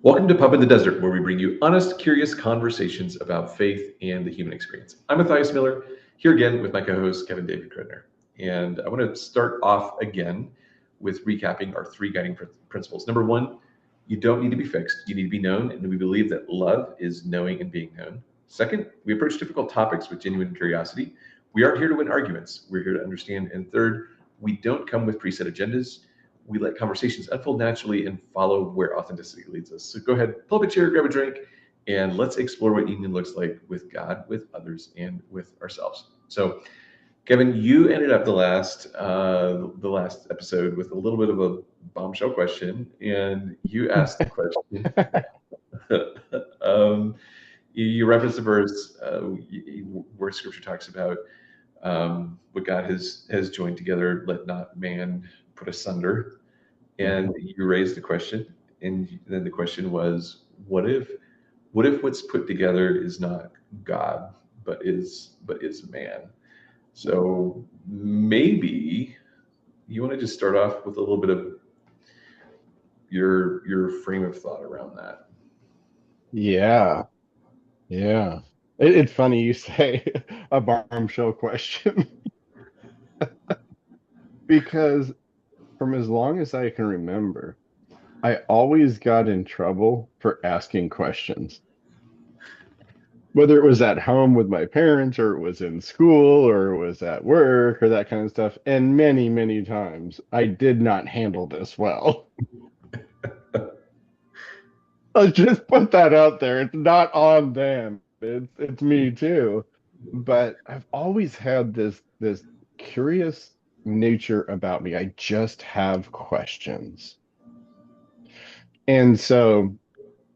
Welcome to Pub in the Desert, where we bring you honest, curious conversations about faith and the human experience. I'm Matthias Miller, here again with my co host, Kevin David Kredner. And I want to start off again with recapping our three guiding principles. Number one, you don't need to be fixed, you need to be known. And we believe that love is knowing and being known. Second, we approach difficult topics with genuine curiosity. We aren't here to win arguments, we're here to understand. And third, we don't come with preset agendas. We let conversations unfold naturally and follow where authenticity leads us. So go ahead, pull up a chair, grab a drink, and let's explore what union looks like with God, with others, and with ourselves. So, Kevin, you ended up the last episode with a little bit of a bombshell question, and you asked the question. um, you referenced the verse where Scripture talks about what God has joined together, let not man put asunder. And you raised the question, and then the question was, what if what's put together is not God, but is man? So maybe you want to just start off with a little bit of your frame of thought around that. Yeah, yeah. It's funny you say a bombshell question because from as long as I can remember, I always got in trouble for asking questions. Whether it was at home with my parents or it was in school or it was at work or that kind of stuff. And many, many times I did not handle this well. I'll just put that out there. It's not on them. It's me too. But I've always had this curious nature about me. I just have questions. And so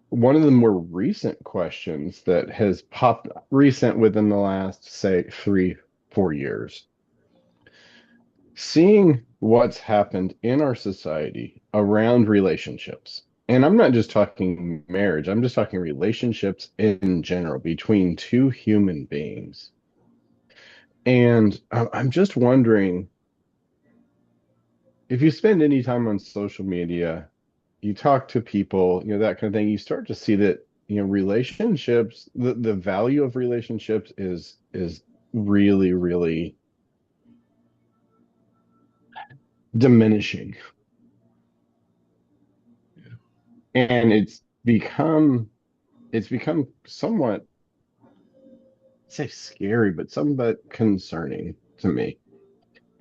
one of the more recent questions that has popped recent within the last, say, 3, 4 years, seeing what's happened in our society around relationships. And I'm not just talking marriage, I'm just talking relationships in general between two human beings. And I'm just wondering if you spend any time on social media, you talk to people, that kind of thing, you start to see that, relationships, the value of relationships is really, really diminishing. And it's become somewhat, say scary, but somewhat concerning to me.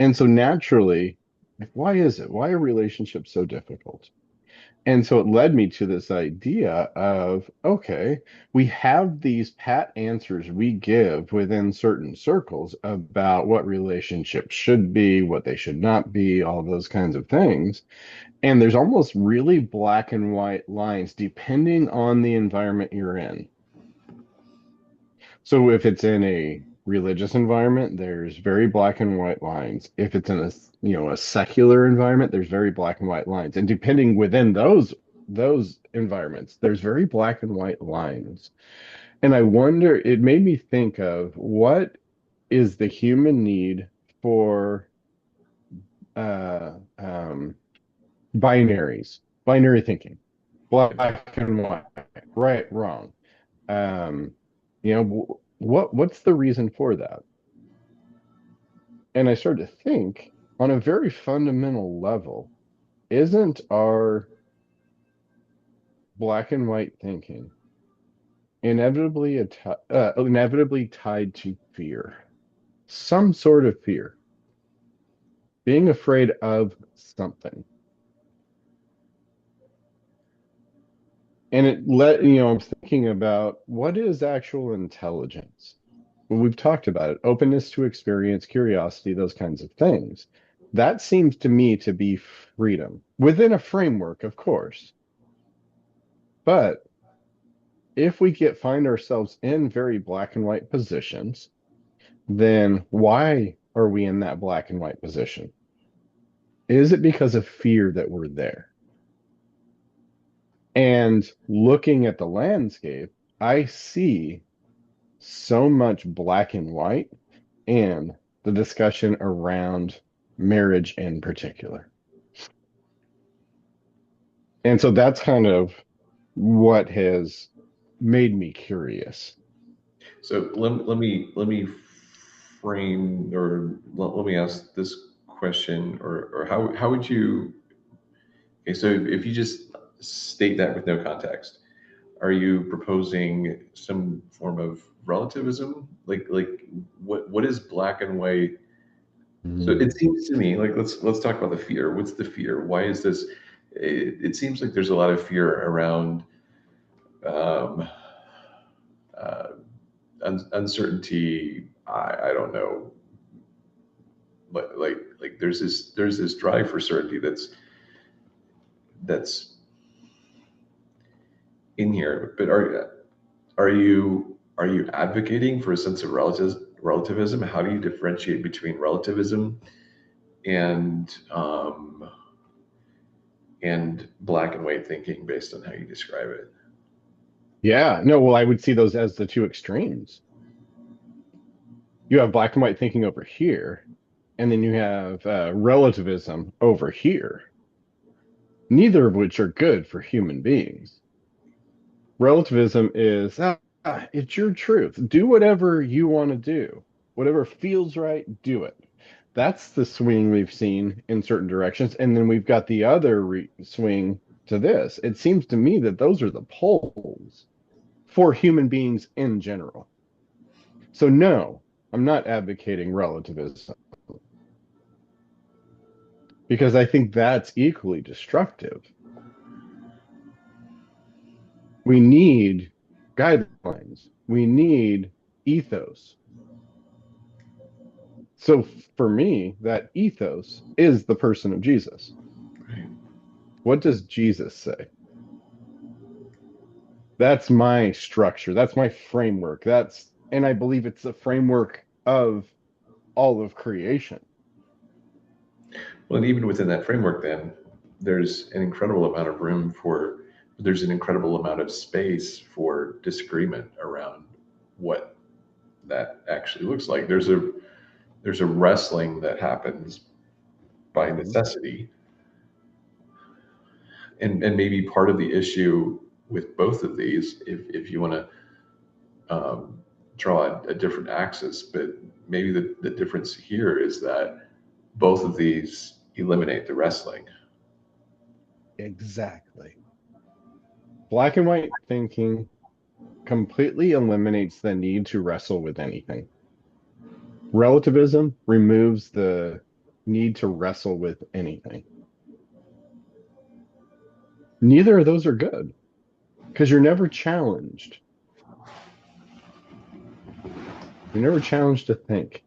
And so naturally, like, why is it? Why are relationships so difficult? And so it led me to this idea of, okay, we have these pat answers we give within certain circles about what relationships should be, what they should not be, all those kinds of things. And there's almost really black and white lines depending on the environment you're in. So if it's in a religious environment, there's very black and white lines. If it's in a secular environment, there's very black and white lines. And depending within those environments, there's very black and white lines. And I wonder, it made me think of what is the human need for uh um binaries, binary thinking, black and white, right, wrong. Um, what's the reason for that? And I started to think on a very fundamental level, isn't our black and white thinking inevitably tied to fear, some sort of fear, being afraid of something? And I'm thinking about what is actual intelligence? Well, we've talked about it, openness to experience, curiosity, those kinds of things. That seems to me to be freedom within a framework, of course. But if we find ourselves in very black and white positions, then why are we in that black and white position? Is it because of fear that we're there? And looking at the landscape, I see so much black and white and the discussion around marriage in particular. And so that's kind of what has made me curious. So let me frame, or let me ask this question, or how would you? Okay, so if you just state that with no context, are you proposing some form of relativism? Like what is black and white? So Mm. it seems to me like let's talk about the fear. What's the fear? Why is this? It seems like there's a lot of fear around um, uh, uncertainty. I don't know, like there's this drive for certainty that's in here. But are you advocating for a sense of relativism? How do you differentiate between relativism and black and white thinking based on how you describe it? Yeah, no, well, I would see those as the two extremes. You have black and white thinking over here, and then you have relativism over here, neither of which are good for human beings. Relativism is, it's your truth. Do whatever you want to do. Whatever feels right, do it. That's the swing we've seen in certain directions. And then we've got the other swing to this. It seems to me that those are the poles for human beings in general. So, no, I'm not advocating relativism because I think that's equally destructive. We need guidelines, we need ethos. So for me, that ethos is the person of Jesus. Right. What does Jesus say? That's my structure. That's my framework. And I believe it's the framework of all of creation. Well, and even within that framework, then there's an incredible amount of room for, there's an incredible amount of space for disagreement around what that actually looks like. There's a wrestling that happens by Mhm. necessity, and maybe part of the issue with both of these, if you want to draw a different axis, but maybe the difference here is that both of these eliminate the wrestling. Exactly. Black and white thinking completely eliminates the need to wrestle with anything. Relativism removes the need to wrestle with anything. Neither of those are good because you're never challenged. You're never challenged to think,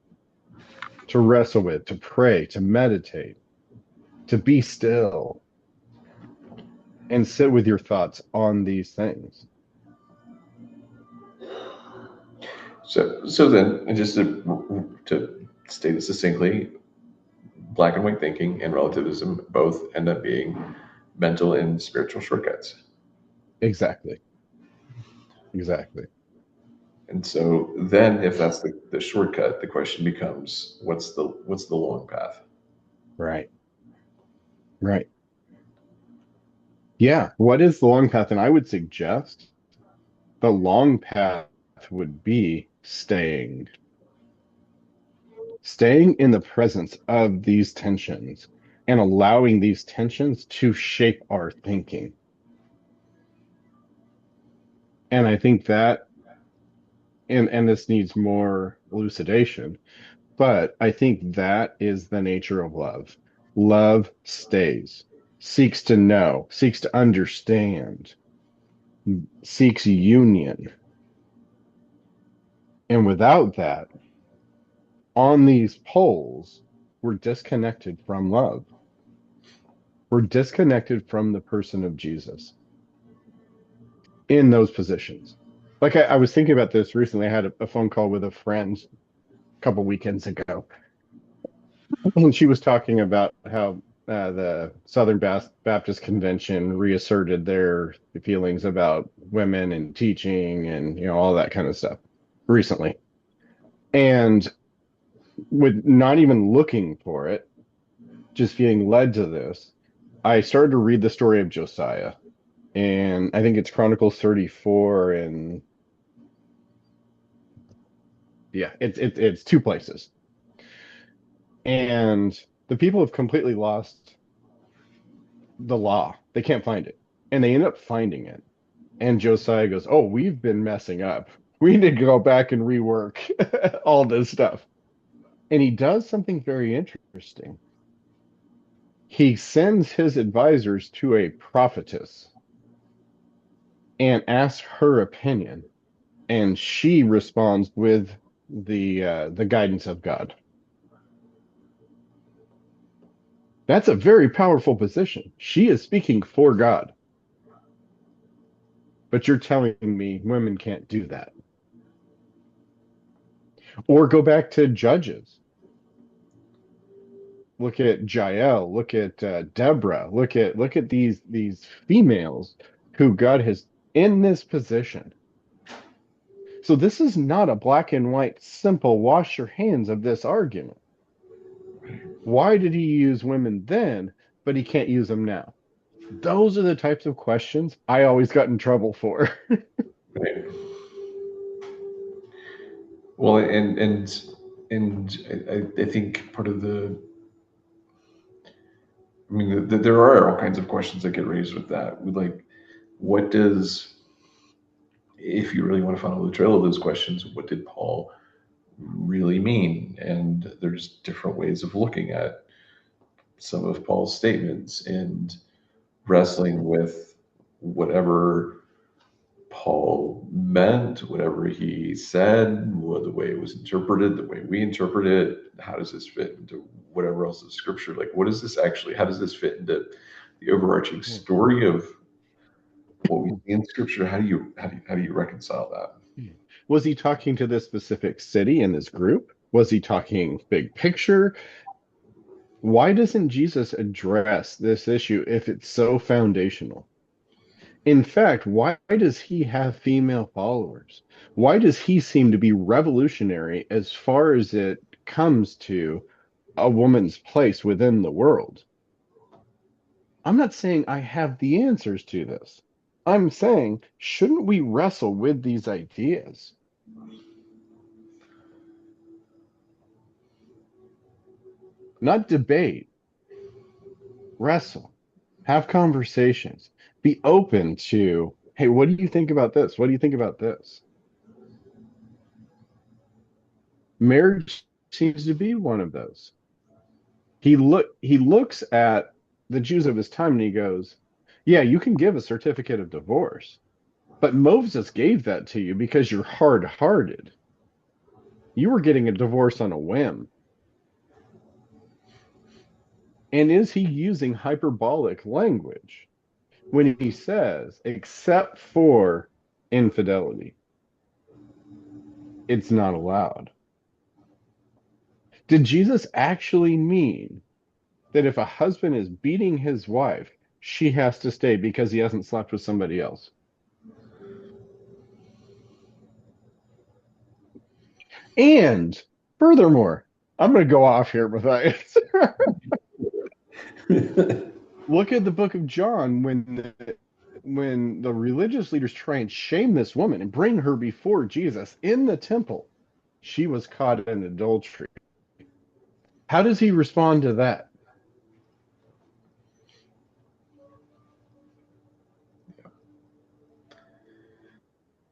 to wrestle with, to pray, to meditate, to be still and sit with your thoughts on these things. So then, and just to state it succinctly, black and white thinking and relativism both end up being mental and spiritual shortcuts. Exactly. Exactly. And so then, if that's the shortcut, the question becomes, what's the long path? Right. Right. Yeah. What is the long path? And I would suggest the long path would be staying in the presence of these tensions and allowing these tensions to shape our thinking. And I think that, and this needs more elucidation, but I think that is the nature of love. Love stays, seeks to know, seeks to understand, seeks union. And without that, on these poles, we're disconnected from love. We're disconnected from the person of Jesus in those positions. Like I was thinking about this recently. I had a phone call with a friend a couple weekends ago, and she was talking about how the Southern Baptist Convention reasserted their feelings about women and teaching and all that kind of stuff recently. And with not even looking for it, just feeling led to this, I started to read the story of Josiah And I think it's Chronicles 34, and yeah, it's two places. And the people have completely lost the law. They can't find it. And they end up finding it. And Josiah goes, "Oh, we've been messing up. We need to go back and rework all this stuff." And he does something very interesting. He sends his advisors to a prophetess and asks her opinion, and she responds with the guidance of God. That's a very powerful position. She is speaking for God, but you're telling me women can't do that. Or go back to Judges. Look at Jael. Look at Deborah. Look at these females who God has in this position. So this is not a black and white, simple wash your hands of this argument. Why did he use women then, but he can't use them now? Those are the types of questions I always got in trouble for. Right. Well, and I think part of I mean, there are all kinds of questions that get raised with that. With like, what does, if you really want to follow the trail of those questions, what did Paul really mean? And there's different ways of looking at some of Paul's statements and wrestling with whatever Paul meant, whatever he said, the way it was interpreted, the way we interpret it. How does this fit into whatever else is scripture? Like, what is this actually? How does this fit into the overarching story of what we see in scripture? How do you reconcile that? Was he talking to this specific city in this group? Was he talking big picture? Why doesn't Jesus address this issue if it's so foundational? In fact, why does he have female followers? Why does he seem to be revolutionary as far as it comes to a woman's place within the world? I'm not saying I have the answers to this. I'm saying, shouldn't we wrestle with these ideas? Not debate, wrestle, have conversations, be open to, hey, what do you think about this? What do you think about this? Marriage seems to be one of those. He looks at the Jews of his time and he goes, "Yeah, you can give a certificate of divorce, but Moses gave that to you because you're hard-hearted. You were getting a divorce on a whim." And is he using hyperbolic language when he says, except for infidelity, it's not allowed? Did Jesus actually mean that if a husband is beating his wife, she has to stay because he hasn't slept with somebody else? And furthermore, I'm going to go off here, Matthias. Look at the book of John when the religious leaders try and shame this woman and bring her before Jesus in the temple. She was caught in adultery. How does he respond to that?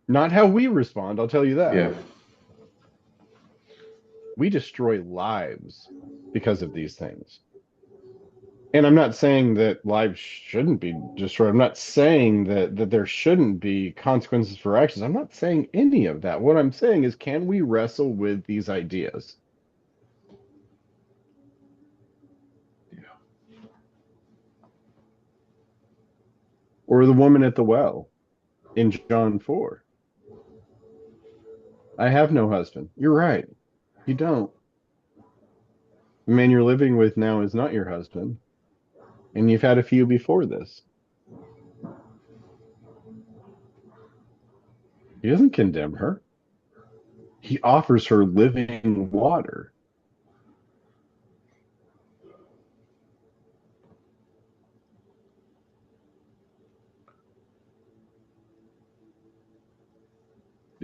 Not how we respond, I'll tell you that. Yeah, We destroy lives because of these things. And I'm not saying that lives shouldn't be destroyed. I'm not saying that there shouldn't be consequences for actions. I'm not saying any of that. What I'm saying is, can we wrestle with these ideas? yeah, Or the woman at the well in John 4. I have no husband. You're right. You don't. The man you're living with now is not your husband, and you've had a few before this. He doesn't condemn her. He offers her living water.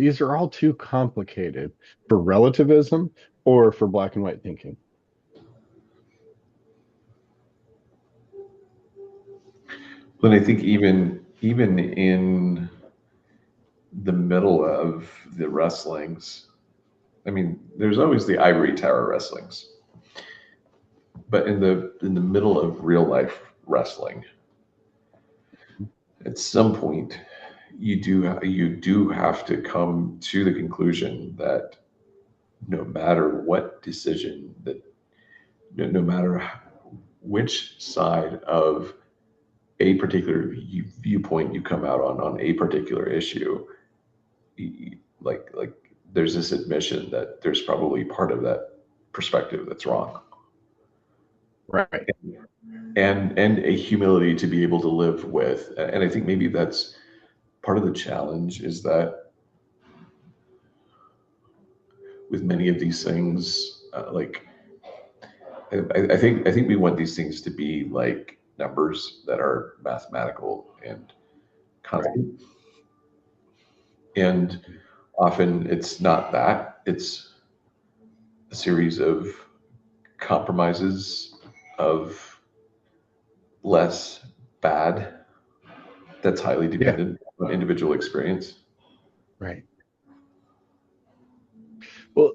These are all too complicated for relativism or for black and white thinking. But I think even in the middle of the wrestlings, I mean, there's always the ivory tower wrestlings, but in the middle of real life wrestling, at some point, you do have to come to the conclusion that no matter what decision that no matter which side of a particular viewpoint you come out on a particular issue, like there's this admission that there's probably part of that perspective that's wrong, Right. and a humility to be able to live with. And I think maybe that's part of the challenge, is that with many of these things, like I think we want these things to be like numbers that are mathematical and Right. constant. And often it's not that. It's a series of compromises of less bad that's highly Yeah. dependent on individual experience. Right. Well,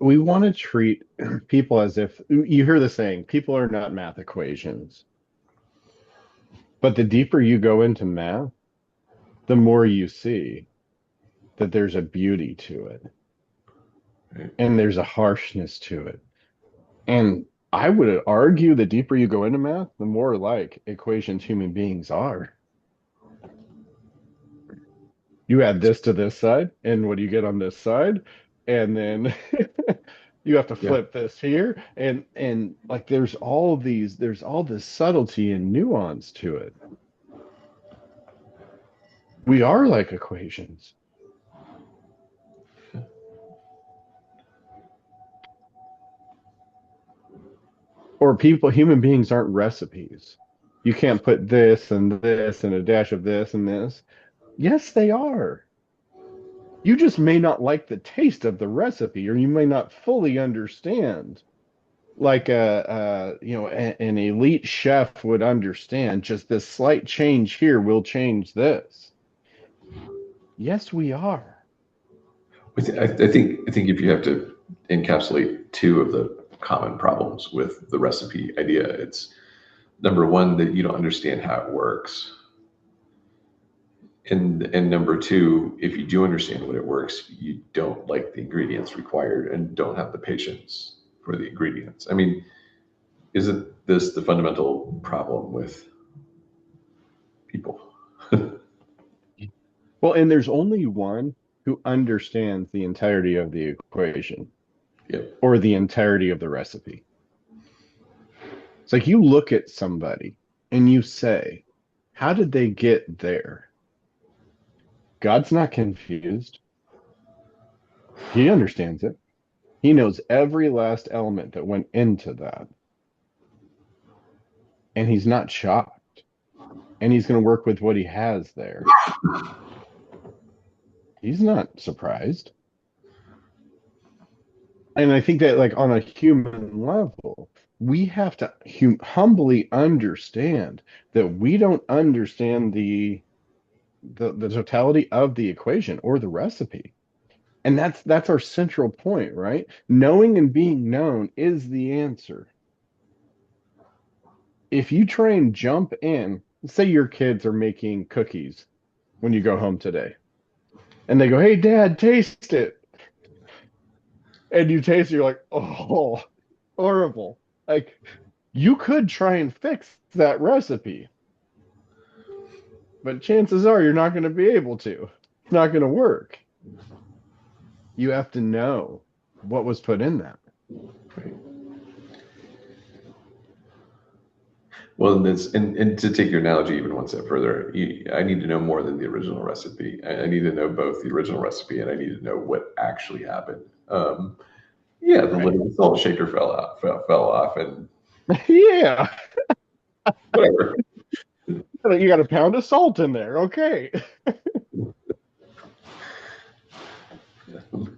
we want to treat people as if you hear the saying, people are not math equations. But the deeper you go into math, the more you see that there's a beauty to it Right? and there's a harshness to it. And I would argue the deeper you go into math, the more like equations human beings are. You add this to this side, and what do you get on this side? And then you have to Yeah. flip this here. And like there's all this subtlety and nuance to it. We are like equations. Or people, human beings aren't recipes. You can't put this and a dash of this and this. Yes, they are. You just may not like the taste of the recipe, or you may not fully understand. Like an elite chef would understand. Just this slight change here will change this. Yes, we are. I think if you have to encapsulate two of the common problems with the recipe idea, it's number one, that you don't understand how it works. And number two, if you do understand what it works, you don't like the ingredients required and don't have the patience for the ingredients. I mean, isn't this the fundamental problem with people? Well, and there's only one who understands the entirety of the equation Yep. or the entirety of the recipe. It's like you look at somebody and you say, how did they get there? God's not confused. He understands it. He knows every last element that went into that. And he's not shocked. And he's going to work with what he has there. He's not surprised. And I think that, like, on a human level, we have to humbly understand that we don't understand the totality of the equation or the recipe. And that's our central point, right? Knowing and being known is the answer. If you try and jump in, say your kids are making cookies when you go home today, and they go, "Hey, Dad, taste it." And you taste it, you're like, "Oh, horrible." Like you could try and fix that recipe, but chances are you're not going to be able to. It's not going to work. You have to know what was put in that. Right. Well, and to take your analogy even one step further, I need to know more than the original recipe. I need to know both the original recipe and I need to know what actually happened. Yeah, the lid Right. of the salt shaker fell off, and Yeah. whatever. You got a pound of salt in there. Okay.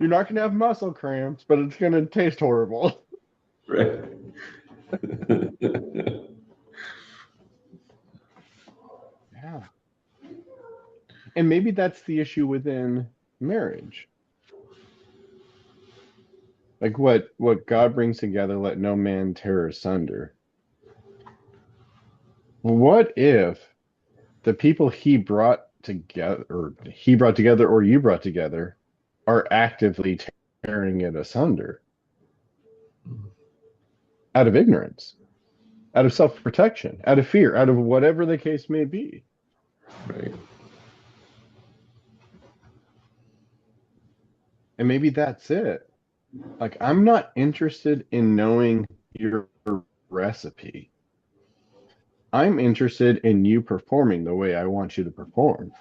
You're not going to have muscle cramps, but it's going to taste horrible. Right. Yeah. And maybe that's the issue within marriage. Like what God brings together, let no man tear asunder. What if the people he brought together, or you brought together, are actively tearing it asunder out of ignorance, out of self-protection, out of fear, out of whatever the case may be? Right. And maybe that's it. Like, I'm not interested in knowing your recipe. I'm interested in you performing the way I want you to perform.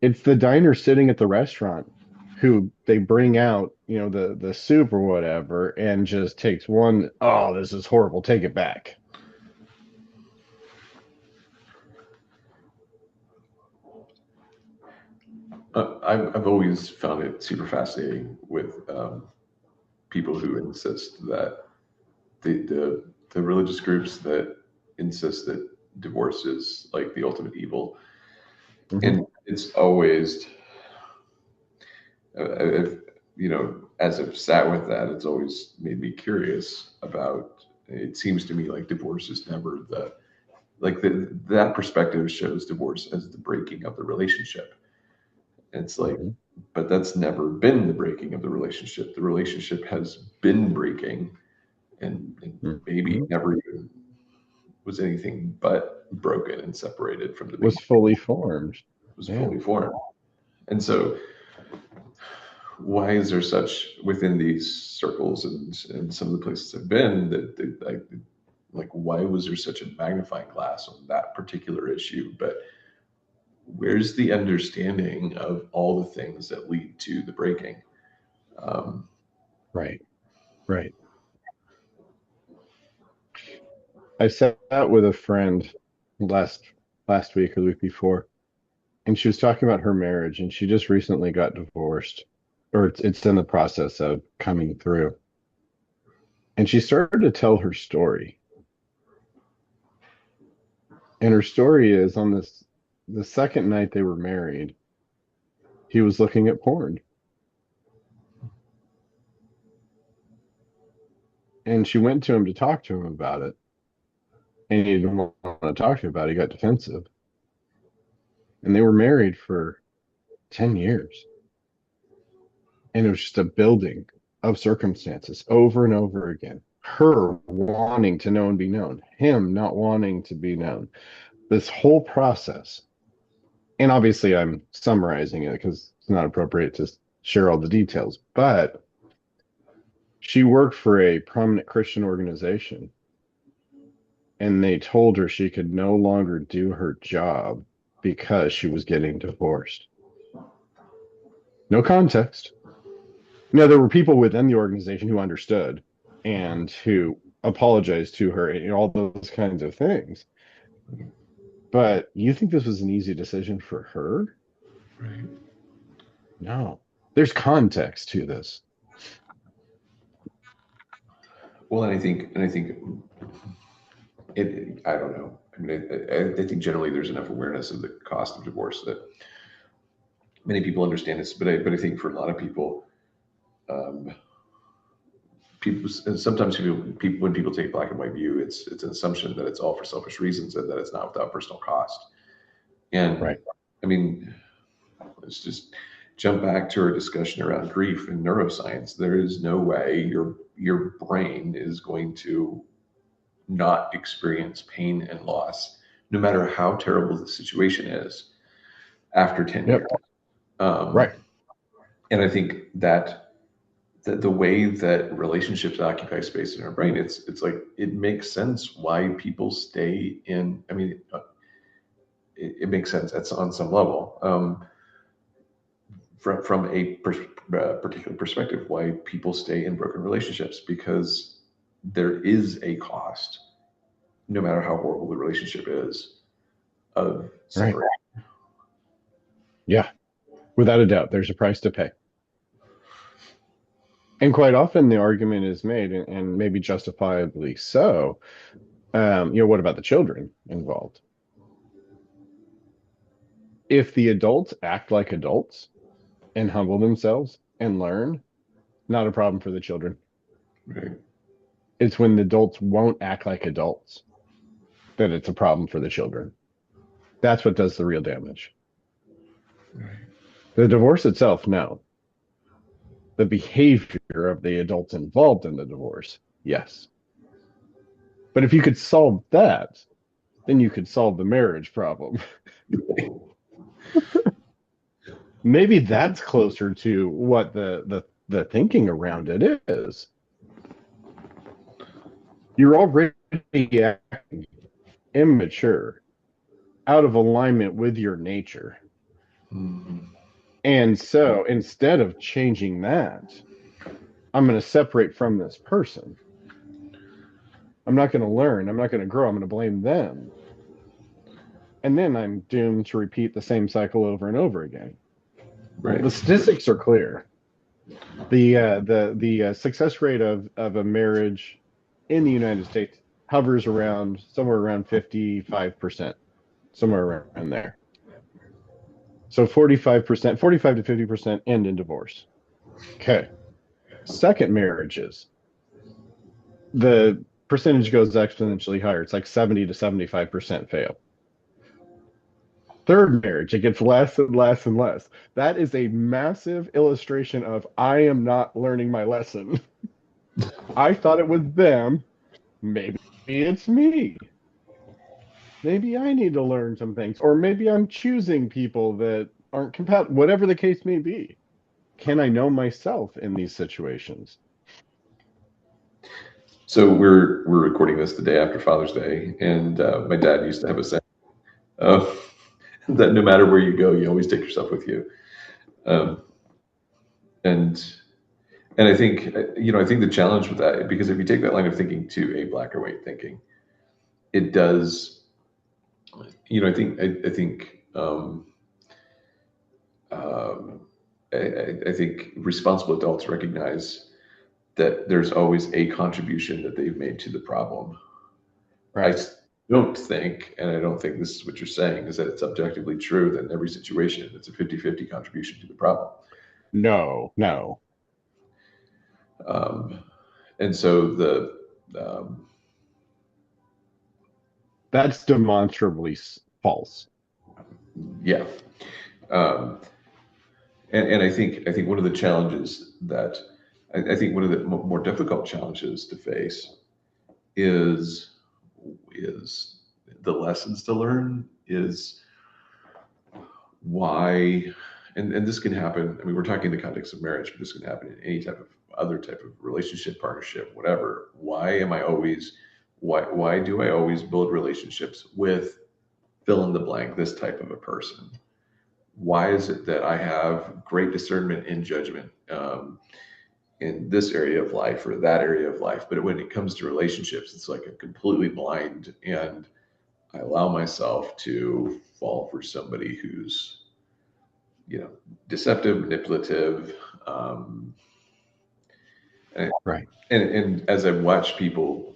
It's the diner sitting at the restaurant who they bring out, the soup or whatever, and just takes one, oh, this is horrible, take it back. I've always found it super fascinating with people who insist that the religious groups that insist that divorce is like the ultimate evil, Hmm. and it's always, if, as I've sat with that, it's always made me curious about. It seems to me like divorce is never that perspective shows divorce as the breaking of the relationship. It's like, Hmm. but that's never been the breaking of the relationship. The relationship has been breaking, and maybe Hmm. never even was anything but broken and separated from the Was beginning. fully formed. It was Yeah. fully formed. And so, why is there such within these circles and some of the places I've been like why was there such a magnifying glass on that particular issue? But where's the understanding of all the things that lead to the breaking? Um, Right. Right. I sat with a friend last last week or the week before, and she was talking about her marriage, and she just recently got divorced, or it's in the process of coming through. And she started to tell her story. And her story is, on this the second night they were married, he was looking at porn. And she went to him to talk to him about it. And he didn't want to talk to her about it. He got defensive. And they were married for 10 years. And it was just a building of circumstances over and over again. Her wanting to know and be known, him not wanting to be known. This whole process. And obviously, I'm summarizing it because it's not appropriate to share all the details. But she worked for a prominent Christian organization, and they told her she could no longer do her job because she was getting divorced. No context. Now, there were people within the organization who understood and who apologized to her and all those kinds of things. But you think this was an easy decision for her? right. No. There's context to this. Well, and I think it. I don't know. I mean, I think generally there's enough awareness of the cost of divorce that many people understand this. But I think for a lot of people, um, people sometimes people when people take a black and white view, it's an assumption that it's all for selfish reasons and that it's not without personal cost. And Right. I mean, let's just jump back to our discussion around grief and neuroscience. There is no way your brain is going to not experience pain and loss, no matter how terrible the situation is, after 10 years. Yep. Um, Right. and I think that the way that relationships occupy space in our brain, it's like it makes sense why people stay in. I mean, it makes sense on some level. From a particular perspective, why people stay in broken relationships, because there is a cost, no matter how horrible the relationship is, of Right. separation. Yeah. Without a doubt, there's a price to pay. And quite often the argument is made, and maybe justifiably so, what about the children involved? If the adults act like adults and humble themselves and learn, not a problem for the children. Right. It's when the adults won't act like adults that it's a problem for the children. That's what does the real damage. Right. The divorce itself, no. The behavior of the adults involved in the divorce, yes. But if you could solve that, then you could solve the marriage problem. Maybe that's closer to what the thinking around it is. You're already acting immature, out of alignment with your nature. Mhm. And so instead of changing that, I'm going to separate from this person. I'm not going to learn. I'm not going to grow. I'm going to blame them. And then I'm doomed to repeat the same cycle over and over again. Well, Right. the statistics are clear. The success rate of a marriage in the United States hovers around somewhere around 55%, somewhere around there. So 45%, 45 to 50% end in divorce. Okay. Second marriages, the percentage goes exponentially higher. It's like 70 to 75% fail. Third marriage, it gets less and less and less. That is a massive illustration of I am not learning my lesson. I thought it was them. Maybe it's me. Maybe I need to learn some things, or maybe I'm choosing people that aren't compatible, whatever the case may be. Can I know myself in these situations? So we're recording this the day after Father's Day, and my dad used to have a saying uh, that no matter where you go, you always take yourself with you. Um, and and I think I think the challenge with that, because if you take that line of thinking to a black or white thinking, it does. Um, I think responsible adults recognize that there's always a contribution that they've made to the problem. I Right. don't think, and I don't think this is what you're saying, is that it's objectively true that in every situation it's a 50-50 contribution to the problem. No, no. Um, and so um, That's demonstrably false. yeah. Um, and I think one of the challenges that I think one of the more difficult challenges to face is is the lessons to learn is why, and this can happen. I mean, we're talking in the context of marriage, but this can happen in any type of other type of relationship, partnership, whatever. Why do I always build relationships with fill in the blank, this type of a person? Why is it that I have great discernment and judgment in this area of life or that area of life, but when it comes to relationships, it's like I'm completely blind, and I allow myself to fall for somebody who's you know deceptive, manipulative, um, and, Right. and as I've watched people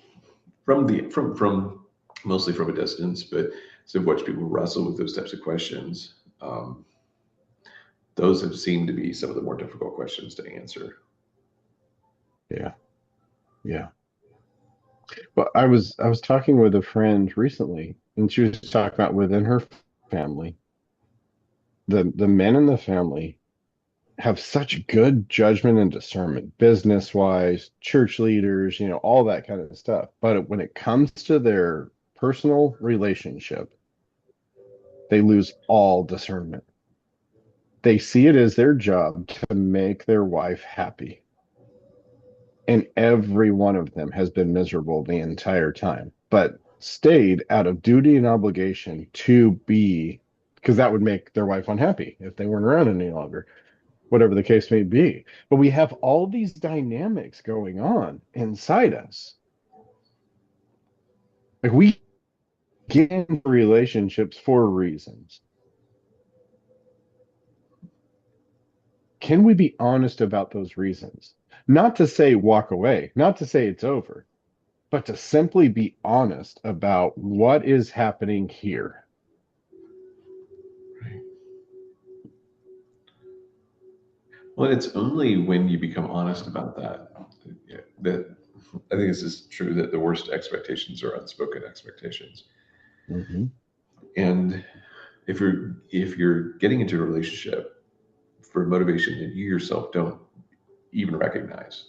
from mostly from a distance, but as I've watched people wrestle with those types of questions, those have seemed to be some of the more difficult questions to answer. Yeah. Yeah. Well, I was talking with a friend recently, and she was talking about within her family, the men in the family have such good judgment and discernment, business wise, church leaders, all that kind of stuff. But when it comes to their personal relationship, they lose all discernment. They see it as their job to make their wife happy. And every one of them has been miserable the entire time, but stayed out of duty and obligation to be, because that would make their wife unhappy if they weren't around any longer, whatever the case may be. But we have all these dynamics going on inside us. Like we get into relationships for reasons. can we be honest about those reasons? Not to say walk away, not to say it's over, but to simply be honest about what is happening here. Right. Well, it's only when you become honest about that that I think this is true that the worst expectations are unspoken expectations. Mm-hmm. And if you're getting into a relationship for motivation that you yourself don't even recognize,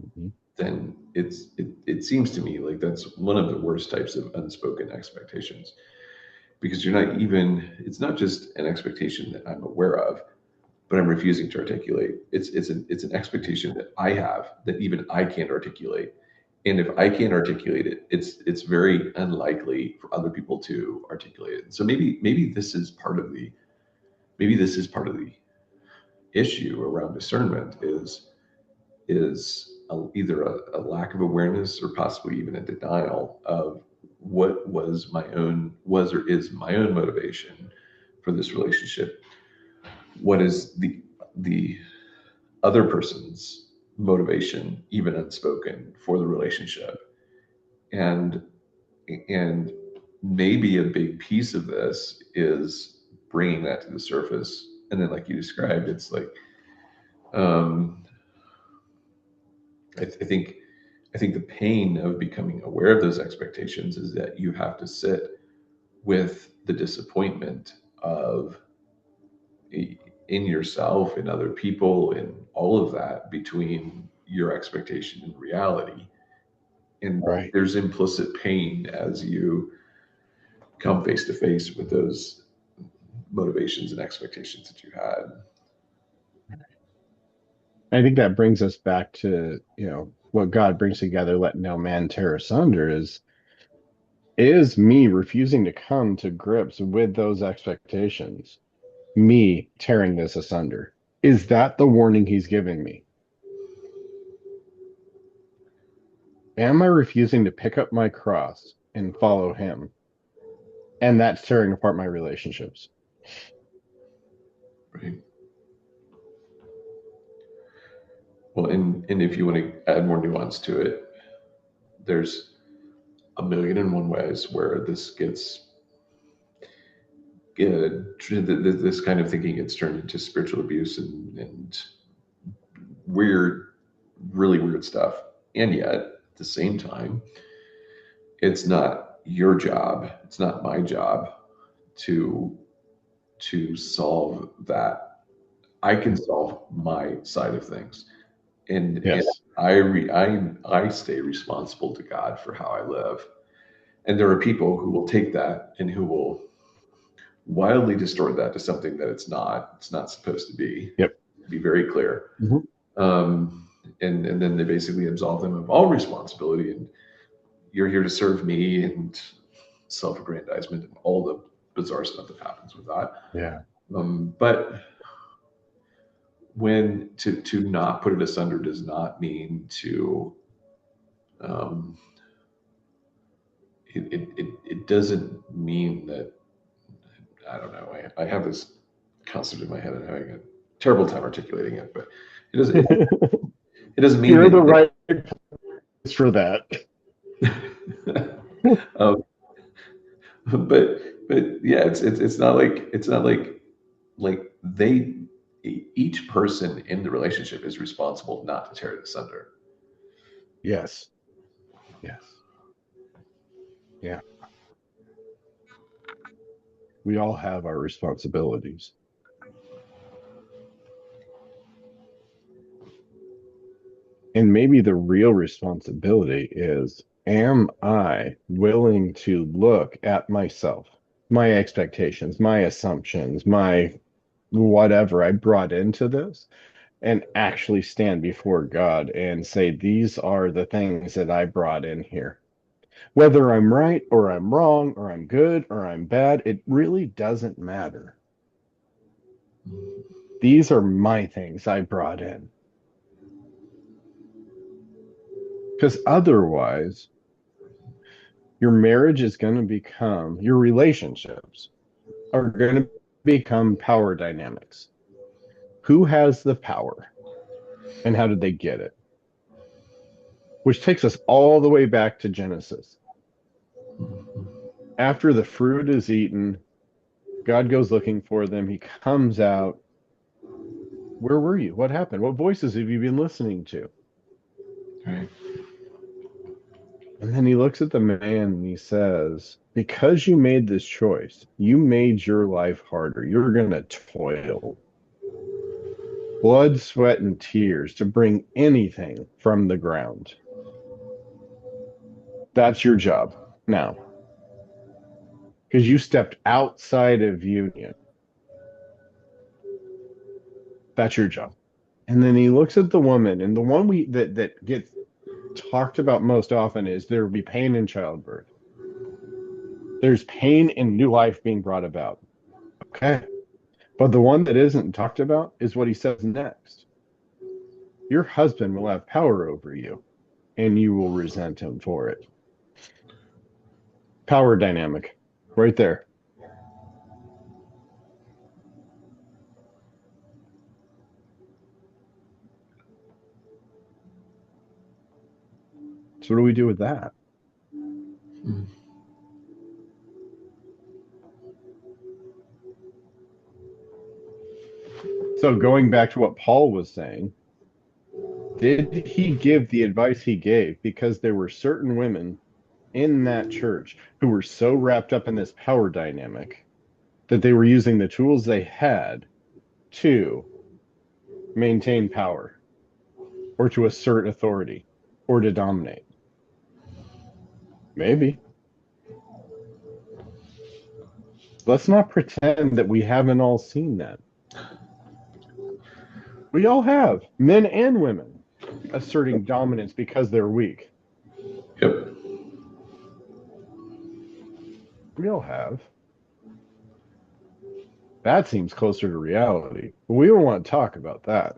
Mm-hmm. then it seems to me like that's one of the worst types of unspoken expectations, because you're not even, it's not just an expectation that I'm aware of, but I'm refusing to articulate. It's an expectation that I have that even I can't articulate. And if I can't articulate it, it's very unlikely for other people to articulate it. So maybe this is part of the issue around discernment is either a lack of awareness or possibly even a denial of what was or is my own motivation for this relationship. What is the other person's motivation, even unspoken, for the relationship? And and maybe a big piece of this is bringing that to the surface. And then, like you described, it's like um, I think I think the pain of becoming aware of those expectations is that you have to sit with the disappointment of in yourself, in other people, in all of that between your expectation and reality. And Right. there's implicit pain as you come face to face with those motivations and expectations that you had. I think that brings us back to, what God brings together, let no man tear asunder is me refusing to come to grips with those expectations, me tearing this asunder. Is that the warning he's giving me? Am I refusing to pick up my cross and follow him? And that's tearing apart my relationships. Right. Well, and if you want to add more nuance to it, there's a million and one ways where this gets this kind of thinking gets turned into spiritual abuse and weird, really weird stuff. And yet, at the same time, it's not your job, it's not my job to solve that. I can solve my side of things, and Yes. I stay responsible to God for how I live. And there are people who will take that and who will wildly distort that to something that it's not supposed to be. Yep. Be very clear. Mhm. Um, and then they basically absolve them of all responsibility, and you're here to serve me, and self-aggrandizement and all the bizarre stuff that happens with that. Yeah. But when to not put it asunder does not mean to um, it doesn't mean that, I don't know, I have this concept in my head and I'm having a terrible time articulating it, but it doesn't it doesn't mean You're the that right place for that. um, but yeah, it's not like they each person in the relationship is responsible not to tear it asunder. Yes. Yes. Yeah. We all have our responsibilities. And maybe the real responsibility is, am I willing to look at myself, my expectations, my assumptions, my whatever I brought into this, and actually stand before God and say, these are the things that I brought in here. Whether I'm right or I'm wrong or I'm good or I'm bad, it really doesn't matter. These are my things I brought in. Because otherwise, your marriage is going to become, your relationships are going to become power dynamics. Who has the power and how did they get it? Which takes us all the way back to Genesis. After the fruit is eaten, God goes looking for them. He comes out. Where were you? What happened? What voices have you been listening to? Right. And then he looks at the man and he says, because you made this choice, you made your life harder. You're going to toil, blood, sweat, and tears to bring anything from the ground. That's your job now, because you stepped outside of union. That's your job. And then he looks at the woman, and the one that gets talked about most often is there will be pain in childbirth. There's pain in new life being brought about. Okay. But the one that isn't talked about is what he says next. Your husband will have power over you, and you will resent him for it. Power dynamic, right there. So, what do we do with that? Mm. So, going back to what Paul was saying, did he give the advice he gave because there were certain women in that church who were so wrapped up in this power dynamic that they were using the tools they had to maintain power or to assert authority or to dominate? Maybe. Let's not pretend that we haven't all seen that. We all have, men and women, asserting dominance because they're weak. Yep. We all have. That seems closer to reality. But we don't want to talk about that.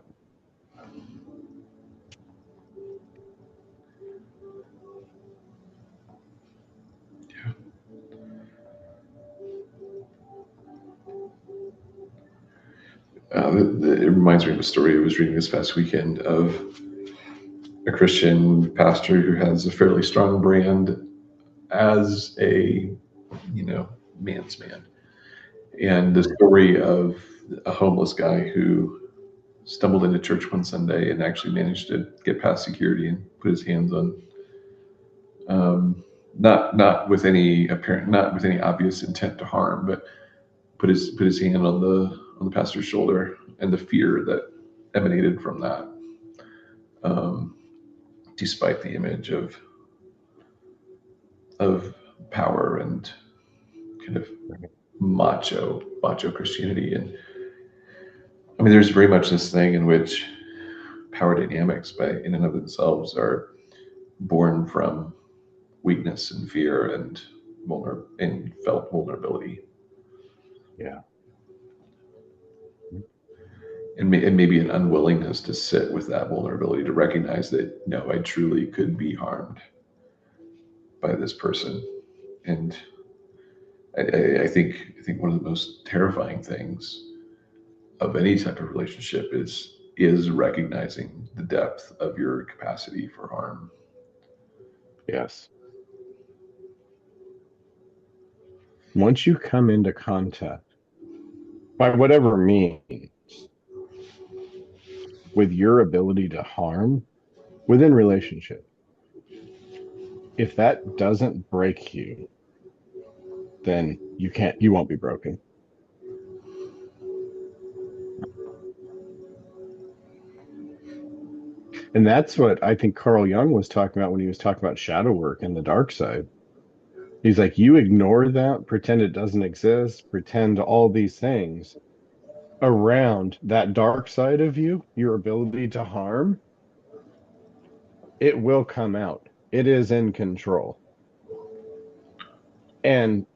It reminds me of a story I was reading this past weekend of a Christian pastor who has a fairly strong brand as a, man's man. And the story of a homeless guy who stumbled into church one Sunday and actually managed to get past security and put his hands on, not with any apparent, not with any obvious intent to harm, but put his hand on the pastor's shoulder, and the fear that emanated from that, um, despite the image of power and kind of macho Christianity. And I mean, there's very much this thing in which power dynamics, by in and of themselves, are born from weakness and fear and felt vulnerability, Yeah. and maybe an unwillingness to sit with that vulnerability, to recognize that no, I truly could be harmed by this person. And I think one of the most terrifying things of any type of relationship is recognizing the depth of your capacity for harm. Yes. Once you come into contact, by whatever means, with your ability to harm within relationship, if that doesn't break you, then you won't be broken. And that's what I think Carl Jung was talking about when he was talking about shadow work and the dark side. He's like, you ignore that, pretend it doesn't exist, pretend all these things around that dark side of you, your ability to harm, it will come out. It is in control. And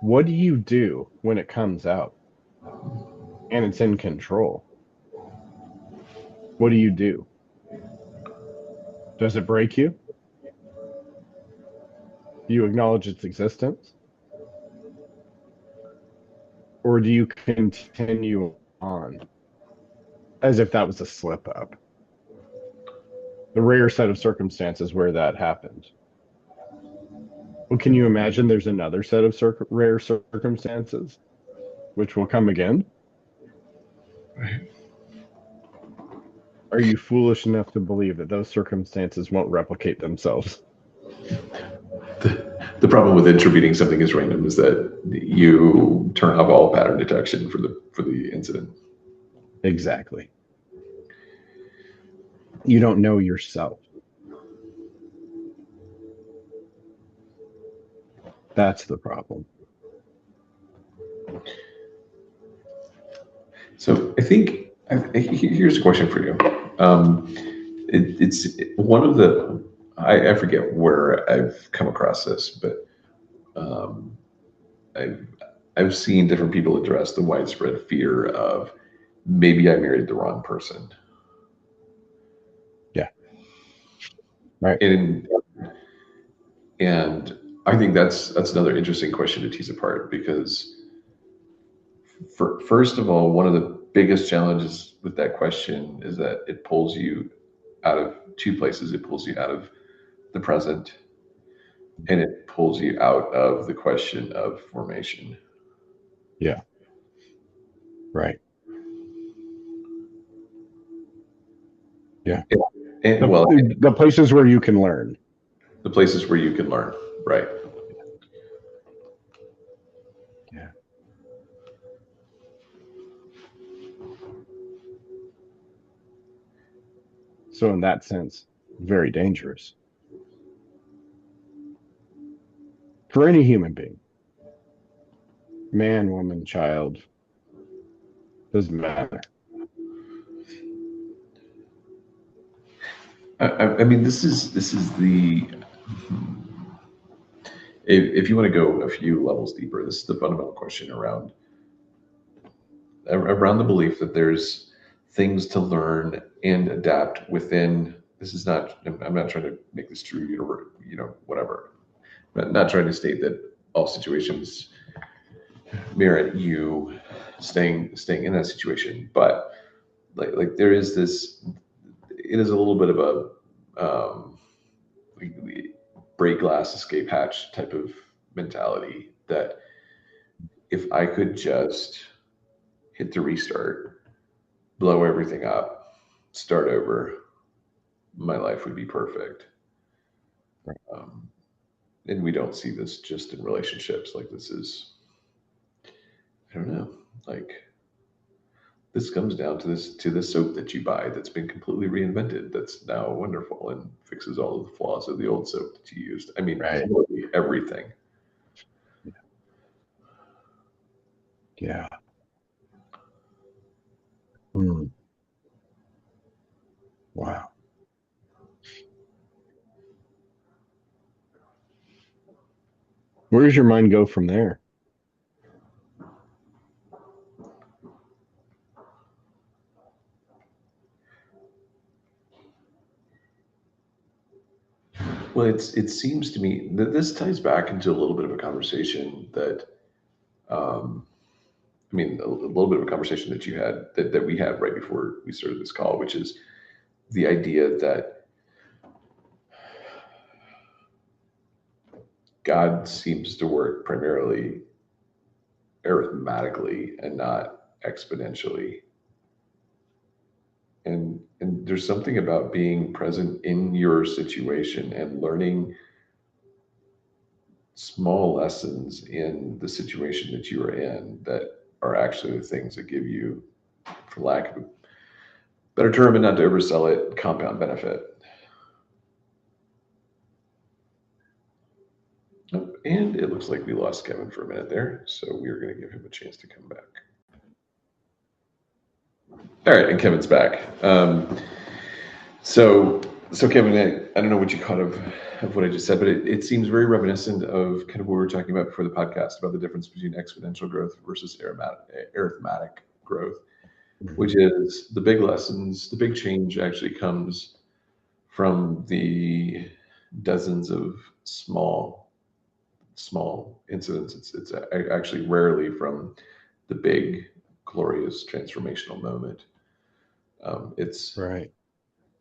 what do you do when it comes out and it's in control? What do you do? Does it break you? Do you acknowledge its existence? Or do you continue on? as if that was a slip up. The rare set of circumstances where that happened. Well, can you imagine there's another set of rare circumstances which will come again? Right. Are you foolish enough to believe that those circumstances won't replicate themselves? The problem with attributing something as random is that you turn off all pattern detection for the incident. Exactly. You don't know yourself. That's the problem. So I think here's a question for you. It's one of the I forget where I've come across this, but um, I've I've seen different people address the widespread fear of maybe I married the wrong person, Yeah. Right. and and I think that's another interesting question to tease apart because first of all, one of the biggest challenges with that question is that it pulls you out of two places. It pulls you out of the present and it pulls you out of the question of formation. Yeah. Right. Yeah. And, and well, The places where you can learn. the places where you can learn, right? Yeah. So in that sense, very dangerous for any human being, man, woman, child, doesn't matter. I mean, this is the if you want to go a few levels deeper, this is the fundamental question around the belief that there's things to learn and adapt within. This is not. I'm not trying to make this true, whatever. Not trying to state that all situations merit you staying in that situation, but like there is this. It is a little bit of a break glass, escape hatch type of mentality that if I could just hit the restart, blow everything up, start over, my life would be perfect. Right. And we don't see this just in relationships. Like this is, I don't know, like this comes down to this soap that you buy that's been completely reinvented. That's now wonderful and fixes all of the flaws of the old soap that you used. I mean, Right. everything. Yeah. Hmm. Wow. Where does your mind go from there? Well, it seems to me that this ties back into a little bit of a conversation that, um, I mean, a little bit of a conversation that you had that we had right before we started this call, which is the idea that God seems to work primarily arithmetically and not exponentially. And there's something about being present in your situation and learning small lessons in the situation that you are in that are actually the things that give you, for lack of a better term and not to oversell it, compound benefit. Oh, and it looks like we lost Kevin for a minute there, so we are going to give him a chance to come back. All right, and Kevin's back. So Kevin, I don't know what you caught of what I just said, but it seems very reminiscent of kind of what we were talking about before the podcast about the difference between exponential growth versus arithmetic growth, which is the big lessons, the big change actually comes from the dozens of small incidents. It's actually rarely from the big, glorious transformational moment. It's Right.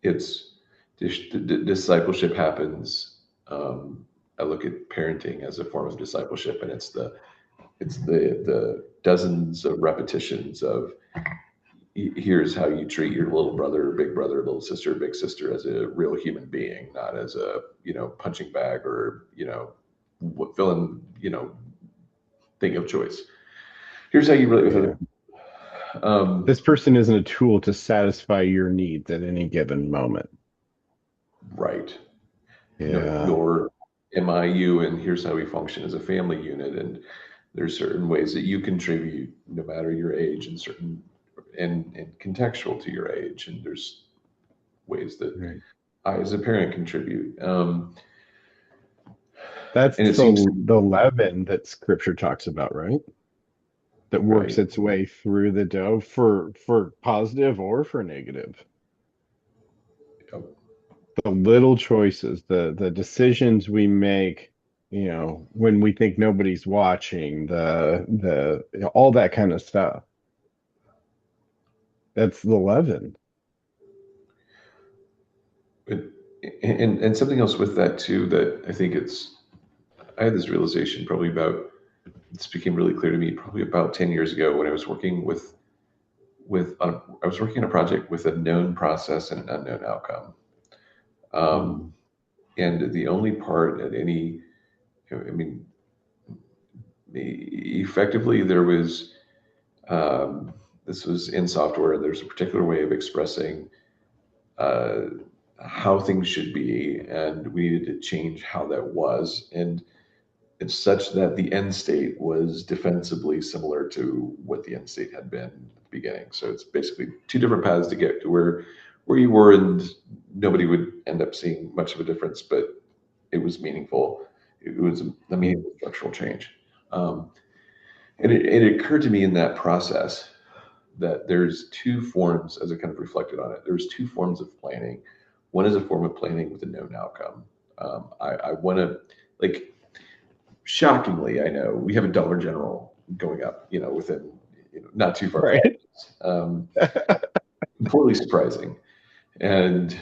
it's discipleship happens. I look at parenting as a form of discipleship, and it's the dozens of repetitions of here's how you treat your little brother, big brother, little sister, big sister as a real human being, not as a punching bag or fill in thing of choice. Here's how you relate with other Yeah. people. Um, This person isn't a tool to satisfy your needs at any given moment. right. Yeah. Nor am I you, and here's how we function as a family unit. And there's certain ways that you contribute, no matter your age, and certain and contextual to your age. And there's ways that Right. I, as a parent, contribute. That's And it seems to the be leaven that scripture talks about, right? That works right. its way through the dough for positive or for negative. Yep. The little choices, the decisions we make, when we think nobody's watching, all that kind of stuff. That's the leaven. But, and something else with that too that I think I had this realization probably about this became really clear to me probably about 10 years ago when I was working I was working on a project with a known process and an unknown outcome. Um, Mm. and the only part at any, I mean, effectively there was, um, this was in software, and there's a particular way of expressing uh, how things should be, and we needed to change how that was. And it's such that the end state was defensibly similar to what the end state had been at the beginning. So it's basically two different paths to get to where you were, and nobody would end up seeing much of a difference, but it was meaningful. It was a meaningful structural change. Um, and it occurred to me in that process that there's two forms, as I kind of reflected on it, there's two forms of planning. One is a form of planning with a known outcome. I want to, like, shockingly, I know we have a Dollar General going up, within, not too far from Right. us. Completely surprising. And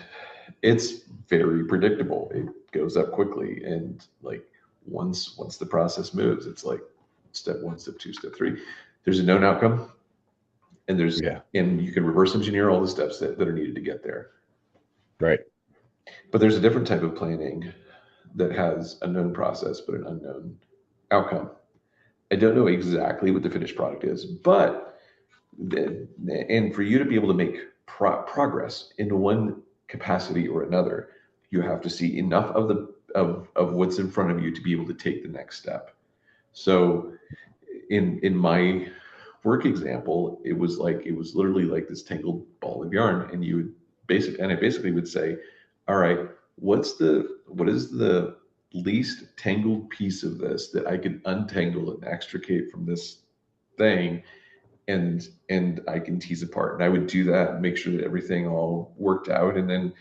it's very predictable. It goes up quickly. And like once the process moves, it's like step one, step two, step three. There's a known outcome, and Yeah. and you can reverse engineer all the steps that are needed to get there. Right. But there's a different type of planning that has a known process but an unknown outcome. I don't know exactly what the finished product is, but and for you to be able to make progress in one capacity or another, you have to see enough of of what's in front of you to be able to take the next step. So in my work example, it was literally like this tangled ball of yarn, and I basically would say, all right, what is the least tangled piece of this that I can untangle and extricate from this thing, and I can tease apart. And I would do that and make sure that everything all worked out. And then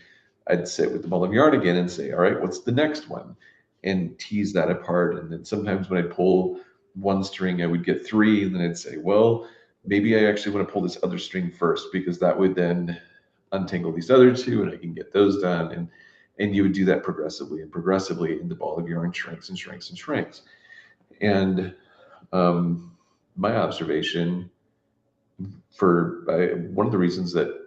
I'd sit with the ball of yarn again and say, all right, what's the next one? And tease that apart. And then sometimes when I pull one string, I would get three. And then I'd say, well, maybe I actually want to pull this other string first, because that would then untangle these other two and I can get those done. And you would do that progressively and progressively, and the ball of yarn shrinks and shrinks and shrinks. And um, my observation one of the reasons that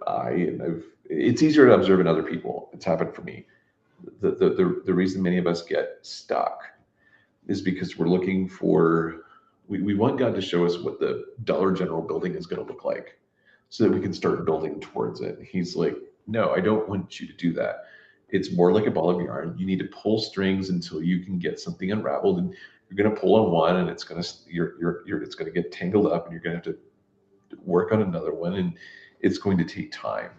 it's easier to observe in other people. It's happened for me. The reason many of us get stuck is because we're looking for, we want God to show us what the Dollar General building is going to look like so that we can start building towards it. He's like, no, I don't want you to do that. It's more like a ball of yarn. You need to pull strings until you can get something unraveled, and you're going to pull on one, and it's going to it's going to get tangled up, and you're going to have to work on another one, and it's going to take time.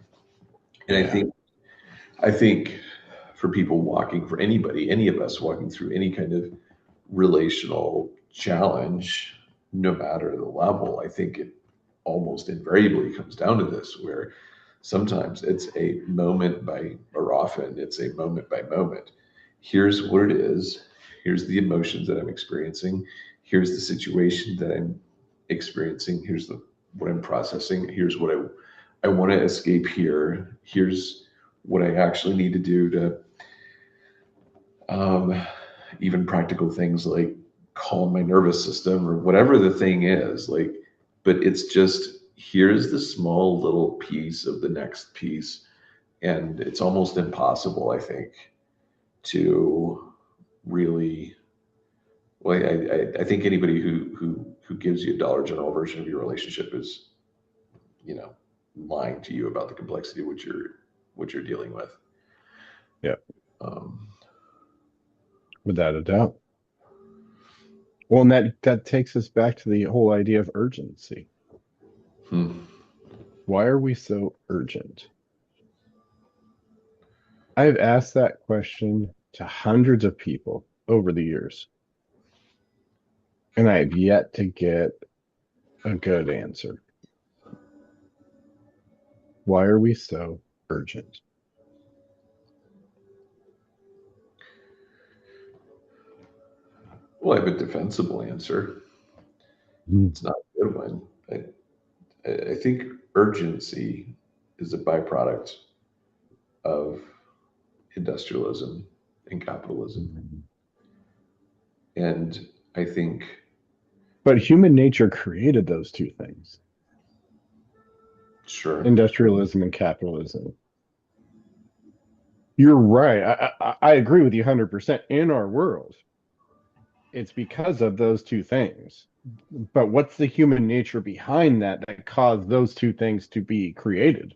And Yeah. I think for people walking, for anybody, any of us walking through any kind of relational challenge, no matter the level, I think it almost invariably comes down to this, where sometimes it's a moment by, or often it's a moment by moment. Here's what it is. Here's the emotions that I'm experiencing. Here's the situation that I'm experiencing. Here's what I'm processing. Here's what I want to escape here. Here's what I actually need to do to um, even practical things like calm my nervous system or whatever the thing is. Like, but it's just here's the small little piece of the next piece, and it's almost impossible, I think, to really. Well, I think anybody who gives you a Dollar General version of your relationship is, lying to you about the complexity of what you're dealing with. Yeah, Um, without a doubt. Well, and that takes us back to the whole idea of urgency. hmm. Why are we so urgent? I've asked that question to hundreds of people over the years, and I have yet to get a good answer. Why are we so urgent? Well, I have a defensible answer. Mm. It's not a good one. I think urgency is a byproduct of industrialism and capitalism. And I think, But human nature created those two things, sure, industrialism and capitalism. You're right. I agree with you 100%. In our world, it's because of those two things. But what's the human nature behind that caused those two things to be created?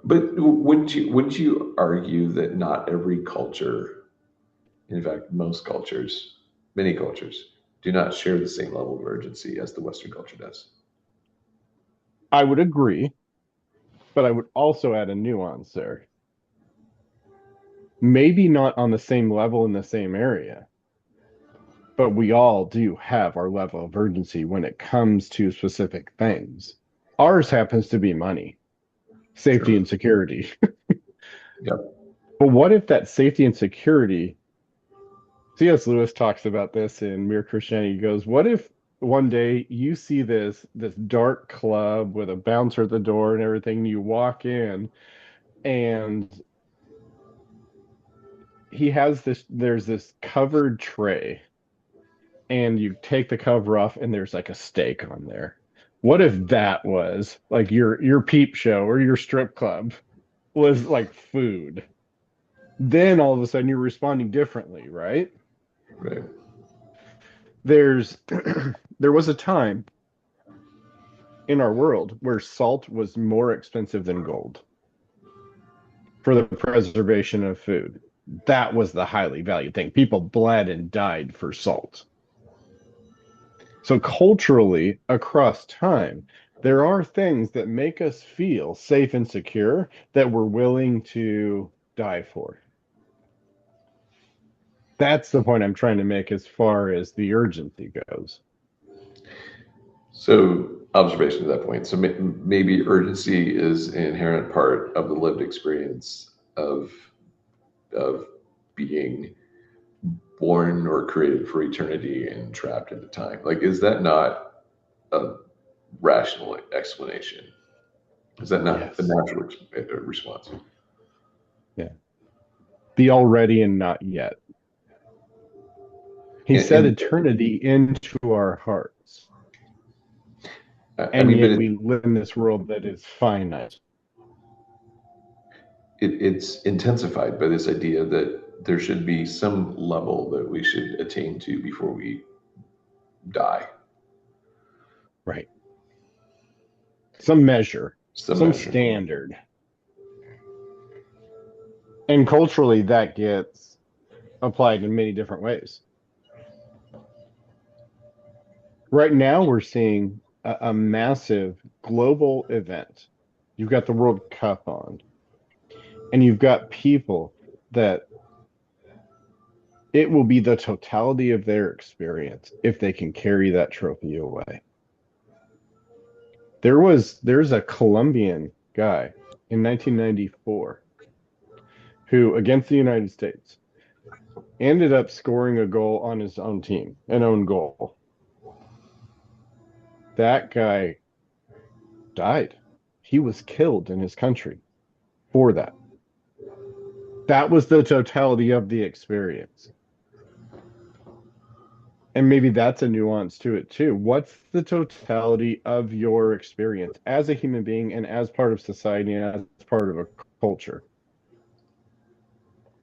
but wouldn't you argue that not every culture, in fact, most cultures, many cultures, do not share the same level of urgency as the Western culture does? I would agree, but I would also add a nuance there. Maybe not on the same level in the same area, but we all do have our level of urgency when it comes to specific things. Ours happens to be money, safety, Sure. and security. Yep. But what if that safety and security, C.S. Lewis talks about this in Mere Christianity, he goes, what if one day you see this dark club with a bouncer at the door and everything, you walk in and there's this covered tray and you take the cover off and there's like a steak on there. What if that was like your peep show or your strip club was like food? Then all of a sudden you're responding differently, right? Right. There's there was a time in our world where salt was more expensive than gold for the preservation of food. That was the highly valued thing. People bled and died for salt. So culturally, across time, there are things that make us feel safe and secure that we're willing to die for. That's the point I'm trying to make as far as the urgency goes. So, observation to that point. So, maybe urgency is an inherent part of the lived experience of being born or created for eternity and trapped in the time. Like, is that not a rational explanation? Is that not a Yes. natural response? Yeah. The already and not yet. He And, set and eternity into our hearts. I And mean, but yet we live in this world that is finite. it's intensified by this idea that there should be some level that we should attain to before we die. Right. Some measure, Some some measure. standard. And culturally, that gets applied in many different ways. Right now, we're seeing a massive global event. You've got the World Cup on, and you've got people that it will be the totality of their experience if they can carry that trophy away. There's a Colombian guy in 1994 who, against the United States, ended up scoring a goal on his own team, an own goal. That guy died. he was killed in his country for that. That was the totality of the experience. And maybe that's a nuance to it too. What's the totality of your experience as a human being and as part of society and as part of a culture?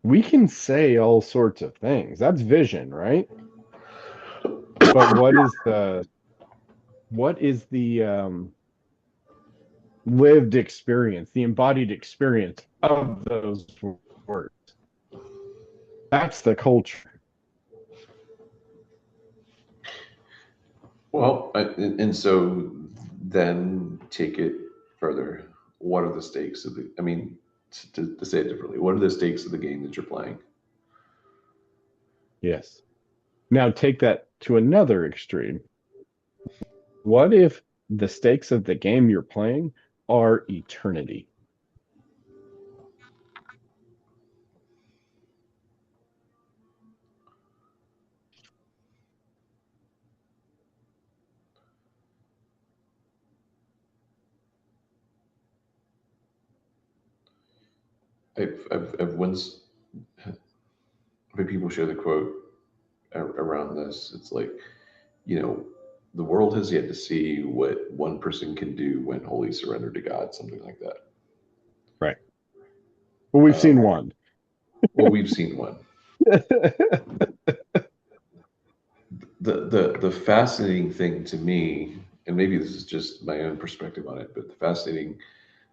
We can say all sorts of things. That's vision, right? But what is the lived experience, the embodied experience of those words? That's the culture. Well, and so then take it further. What are the stakes of the? I mean, to say it differently, what are the stakes of the game that you're playing? Yes. Now take that to another extreme. What if the stakes of the game you're playing are eternity? I've once heard people share the quote around this. It's like, you know, the world has yet to see what one person can do when wholly surrendered to God, something like that. Right. Well, we've Uh, seen one. well, we've seen one. The fascinating thing to me, and maybe this is just my own perspective on it, but the fascinating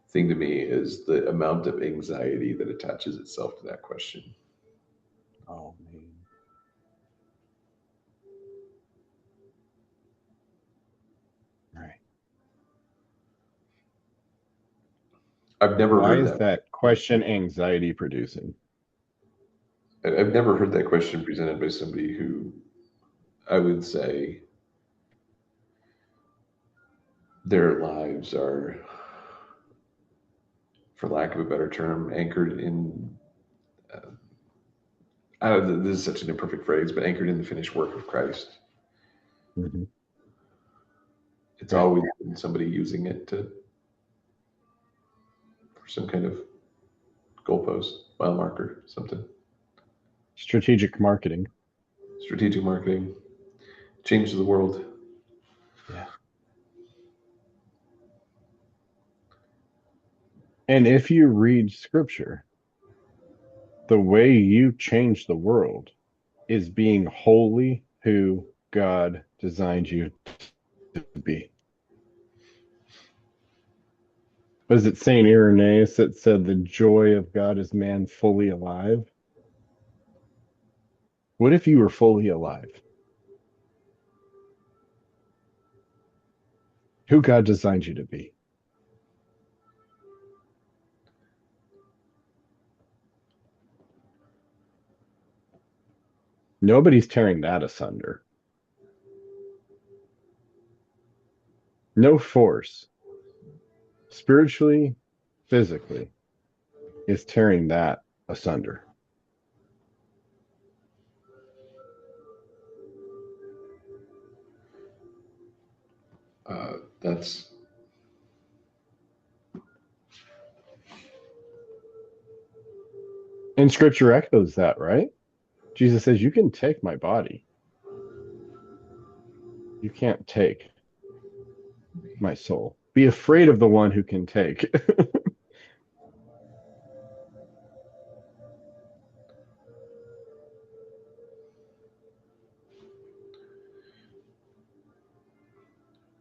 thing to me is the amount of anxiety that attaches itself to that question. Oh man. Right. I've never Why heard is that. that question anxiety producing? I've never heard that question presented by somebody who I would say their lives are, for lack of a better term, anchored in. Uh, I don't know, this is such an imperfect phrase, but anchored in the finished work of Christ. Mhm. It's Right. always been somebody using it to for some kind of goalpost, mile marker, something. Strategic marketing. Strategic marketing, change the world. Yeah. And if you read scripture, the way you change the world is being wholly who God designed you to be. Was it Saint Irenaeus that said the joy of God is man fully alive? What if you were fully alive? Who God designed you to be? Nobody's tearing that asunder. No force, spiritually, physically, is tearing that asunder. That's And scripture echoes that, right? Jesus says, you can take my body. You can't take my soul. Be afraid of the one who can take.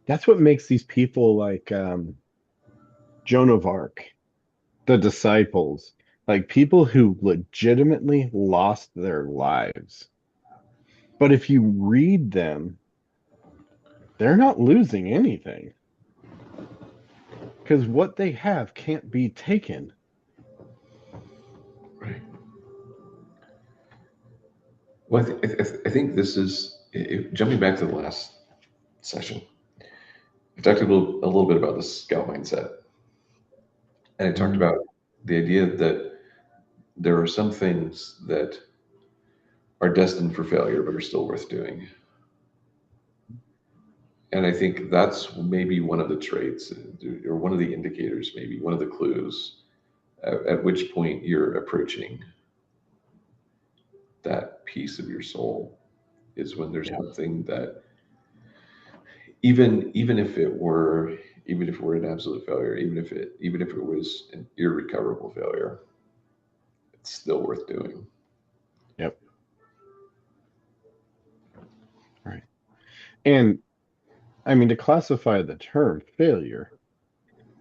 That's what makes these people like Joan of Arc, the disciples, like people who legitimately lost their lives. But if you read them, they're not losing anything because what they have can't be taken. right. Well, I think this is jumping back to the last session. I talked a little bit about the scout mindset, and I talked Mm. about the idea that there are some things that are destined for failure but are still worth doing. And I think that's maybe one of the traits or one of the indicators, maybe one of the clues at which point you're approaching that piece of your soul is when there's Yeah. something that even if it were an absolute failure, even if it was an irrecoverable failure, it's still worth doing. Yep. Right. And I mean, to classify the term failure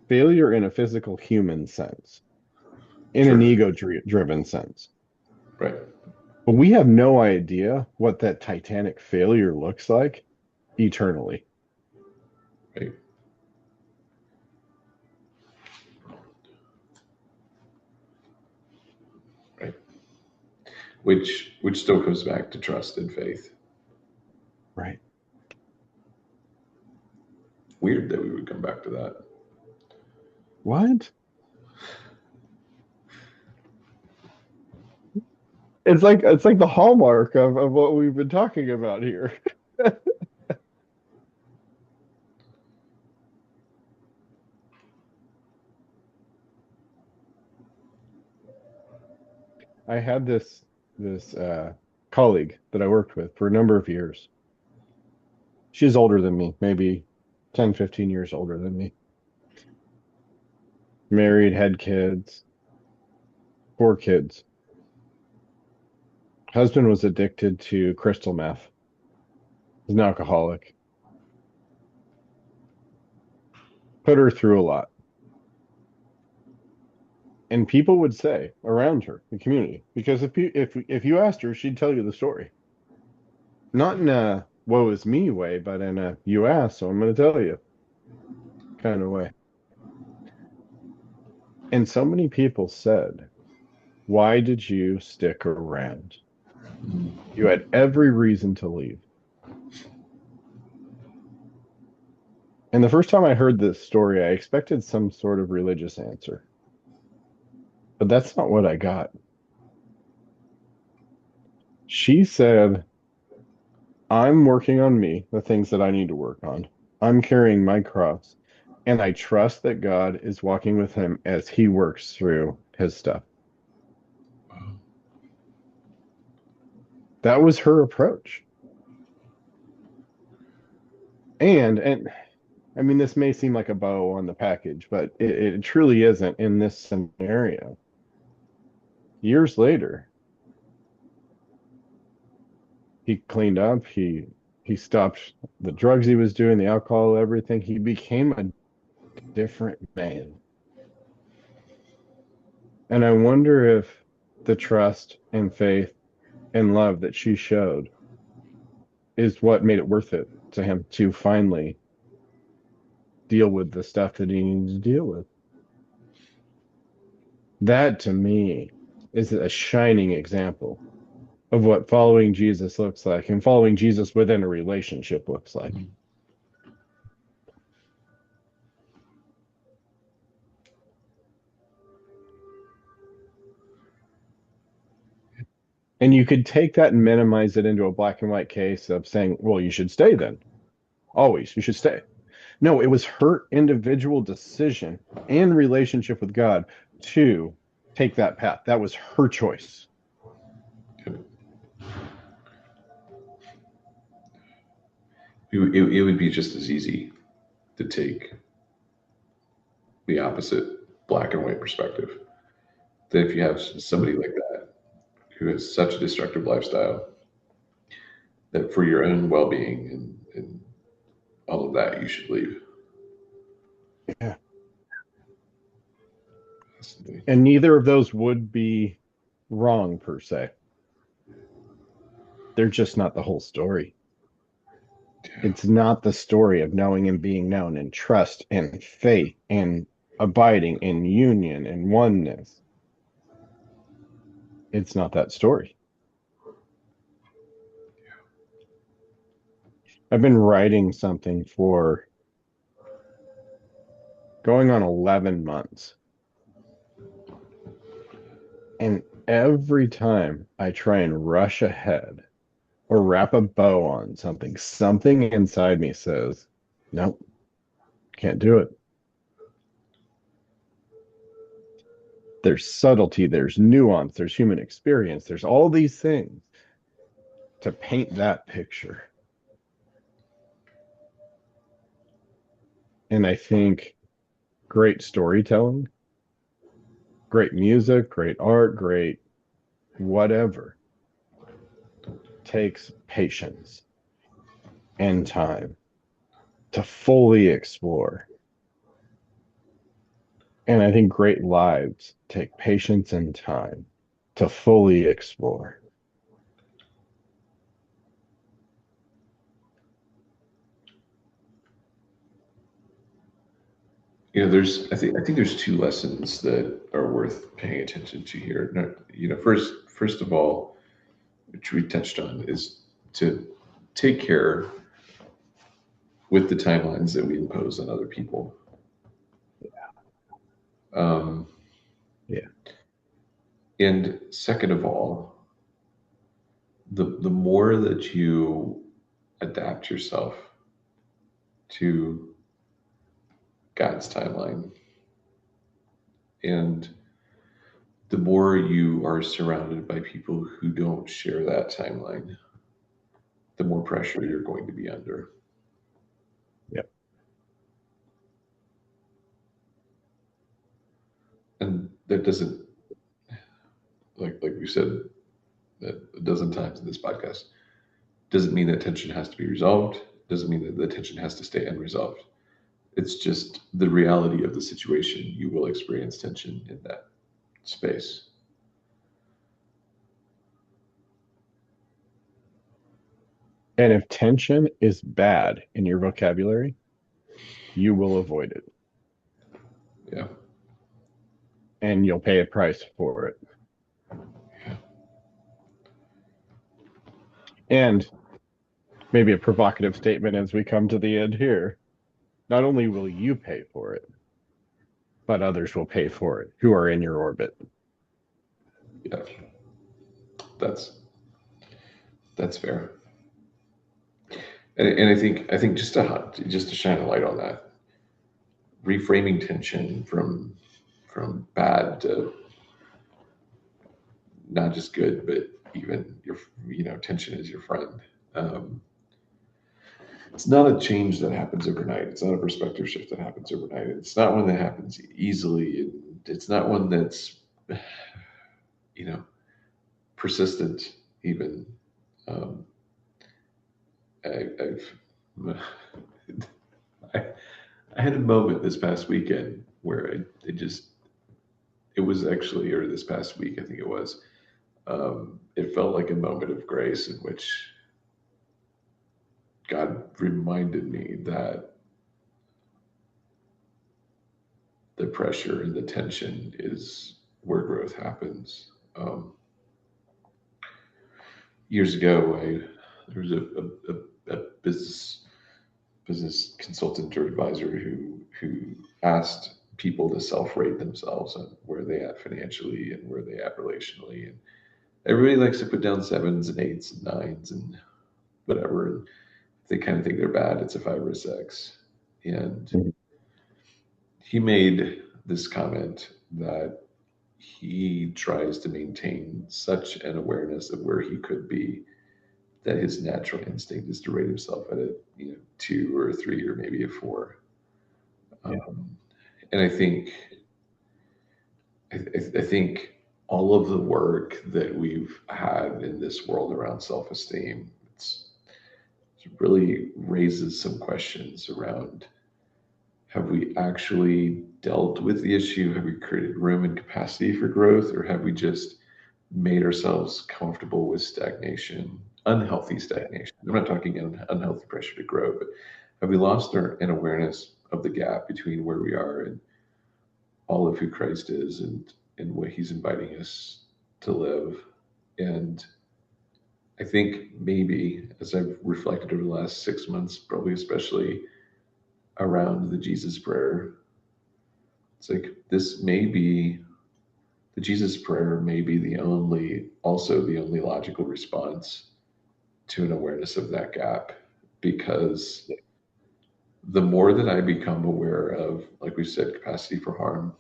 in a physical human sense, in an Sure. ego driven sense. Right. But we have no idea what that titanic failure looks like eternally. Right. Right. Which still comes back to trust and faith. Right. Weird that we would come back to that. What? It's like the hallmark of what we've been talking about here. I had this colleague that I worked with for a number of years. She's older than me, maybe 10, 15 years older than me. Married, had kids, 4 kids. Husband was addicted to crystal meth. He's an alcoholic. Put her through a lot. And people would say around her, the community, because if you asked her, she'd tell you the story. Not in a woe is me way, but in a you asked, so I'm going to tell you kind of way. And so many people said, why did you stick around? You had every reason to leave. And the first time I heard this story, I expected some sort of religious answer. But that's not what I got. She said, I'm working on me, the things that I need to work on. I'm carrying my cross, and I trust that God is walking with him as he works through his stuff. That was her approach. And I mean, this may seem like a bow on the package, but it truly isn't in this scenario. Years later, he cleaned up, he stopped the drugs he was doing, the alcohol, everything. He became a different man. And I wonder if the trust and faith and love that she showed is what made it worth it to him to finally deal with the stuff that he needed to deal with. That to me is a shining example of what following Jesus looks like and following Jesus within a relationship looks like. And you could take that and minimize it into a black and white case of saying, well, you should stay then. Always, you should stay. No, it was her individual decision and relationship with God to take that path. That was her choice. It would be just as easy to take the opposite black and white perspective. That if you have somebody like that who has such a destructive lifestyle, that for your own well-being and all of that, you should leave. Yeah. And neither of those would be wrong per se. They're just not the whole story. It's not the story of knowing and being known and trust and faith and abiding in union and oneness. It's not that story. I've been writing something for going on 11 months. And every time I try and rush ahead or wrap a bow on something, something inside me says, No, can't do it. There's subtlety, there's nuance, there's human experience, there's all these things to paint that picture. And I think great storytelling, great music, great art, great whatever takes patience and time to fully explore. And I think great lives take patience and time to fully explore. I think there's two lessons that are worth paying attention to here. First of all, which we touched on, is to take care with the timelines that we impose on other people. Um, Yeah. and second of all, the more that you adapt yourself to God's timeline, and the more you are surrounded by people who don't share that timeline, the more pressure you're going to be under. Yep. And that doesn't, like we said a dozen times in this podcast, doesn't mean that tension has to be resolved. Doesn't mean that the tension has to stay unresolved. It's just the reality of the situation. You will experience tension in that space. And if tension is bad in your vocabulary, you will avoid it Yeah. and you'll pay a price for it. And maybe a provocative statement as we come to the end here. Not only will you pay for it, but others will pay for it who are in your orbit. Yeah. That's that's fair. And I think just to shine a light on that, reframing tension from bad to not just good, but even tension is your friend. Um, it's not a change that happens overnight. It's not a perspective shift that happens overnight. It's not one that happens easily. It's not one that's you know persistent. Even um, I've I, I had a moment this past weekend where it was actually, or this past week I think it was. It felt like a moment of grace in which God reminded me that the pressure and the tension is where growth happens. Years ago, there was a business consultant or advisor who asked people to self-rate themselves on where they at financially and where they at relationally. And everybody likes to put down sevens and eights and nines and whatever. And if they kind of think they're bad, it's a five or a six. And Mhm. he made this comment that he tries to maintain such an awareness of where he could be that his natural instinct is to rate himself at a two or a three or maybe a four. Yeah. Um, and I think all of the work that we've had in this world around self-esteem, it really raises some questions around: have we actually dealt with the issue? Have we created room and capacity for growth, or have we just made ourselves comfortable with stagnation, unhealthy stagnation? I'm not talking unhealthy pressure to grow, but have we lost an awareness of the gap between where we are and all of who Christ is and what He's inviting us to live? And I think maybe as I've reflected over the last 6 months, probably especially around the Jesus prayer, it's like this may be the Jesus prayer may be the only logical response to an awareness of that gap, because the more that I become aware of, like we said, capacity for harm,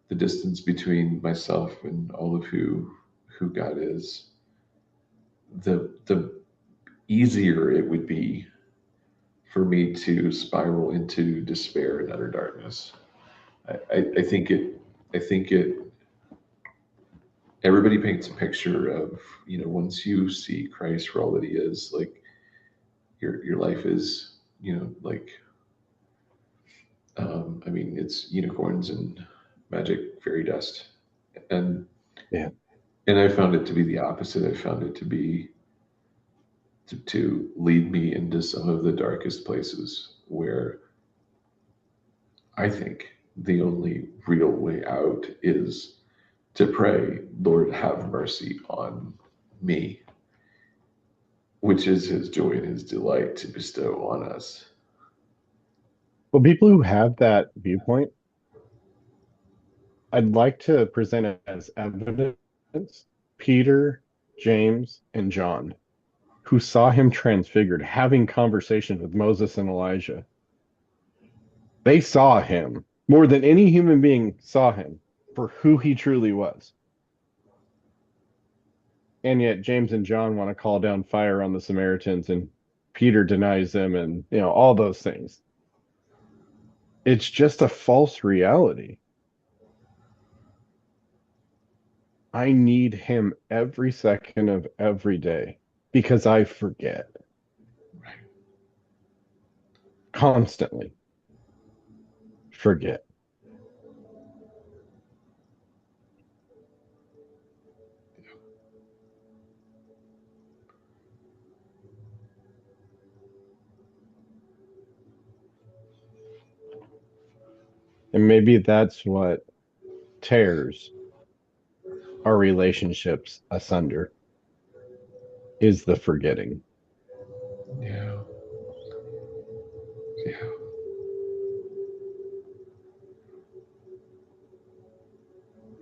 the distance between myself and all of who God is, the easier it would be for me to spiral into despair and utter darkness. I think it. I think it. Everybody paints a picture of, once you see Christ for all that He is, like your life is, like, I mean, it's unicorns and magic fairy dust, and Yeah. and I found it to be the opposite. I found it to be to lead me into some of the darkest places where I think the only real way out is to pray, Lord, have mercy on me, which is His joy and His delight to bestow on us. Well, people who have that viewpoint, I'd like to present it as evidence Peter, James, and John, who saw him transfigured, having conversations with Moses and Elijah. They saw him more than any human being saw him for who he truly was. And yet James and John want to call down fire on the Samaritans, and Peter denies them, and all those things. It's just a false reality. I need him every second of every day because I forget constantly. Forget. And maybe that's what tears our relationships asunder is the forgetting. Yeah, yeah,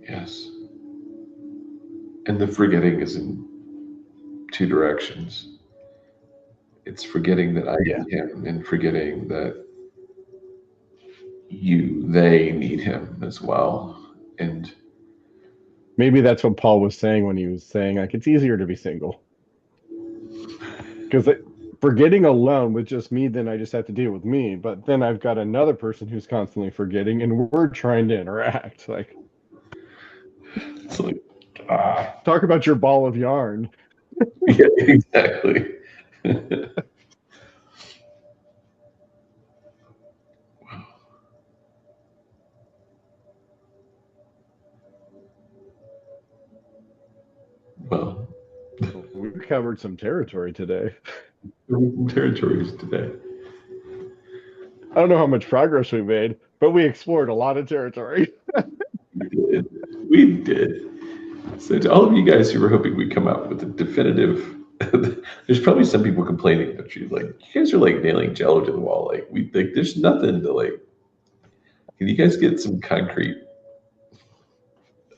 yes. And the forgetting is in two directions. It's forgetting that I Yeah. need Him, and forgetting that they need Him as well. And Maybe that's what Paul was saying when he was saying, like, it's easier to be single. Because forgetting alone with just me, then I just have to deal with me. But then I've got another person who's constantly forgetting, and we're trying to interact. Like, it's like, ah, talk about your ball of yarn. yeah, exactly. Well, We covered some territory today. territories today. I don't know how much progress we made, but we explored a lot of territory. We did. We did. So to all of you guys who were hoping we'd come out with a definitive, there's probably some people complaining that you like, you guys are like nailing Jello to the wall. Like we like, there's nothing to like. Can you guys get some concrete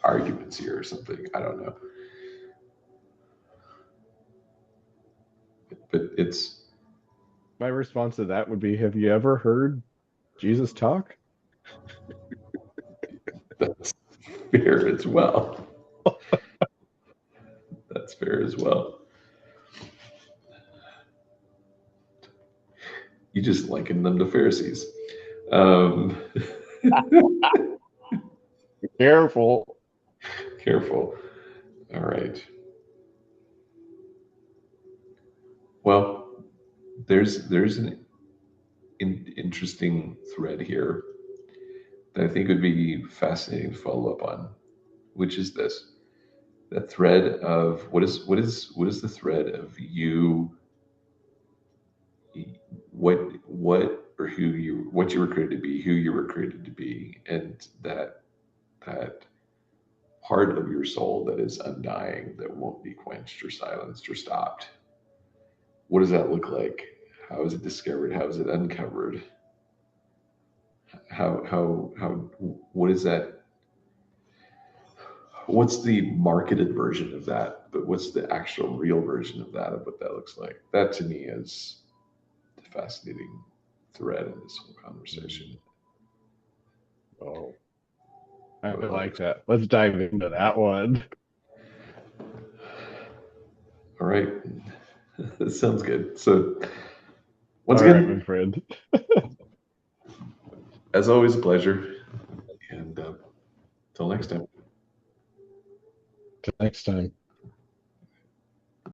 arguments here or something? I don't know, but it's My response to that would be, have you ever heard Jesus talk? that's fair as well. That's fair as well. You just liken them to Pharisees. Um, Careful. Careful. All right. Well, there's an interesting thread here that I think would be fascinating to follow up on, which is this: that thread of what is the thread of you, what or who you what you were created to be, who you were created to be, and that part of your soul that is undying, that won't be quenched or silenced or stopped. What does that look like? How is it discovered? How is it uncovered? How what is that? What's the marketed version of that? But what's the actual real version of that, of what that looks like? That to me is fascinating thread in this whole conversation. Oh, I like that. Let's dive into that one. All right. That sounds good. So once All again, right, my friend. as always, a pleasure. And till next time. Till next time.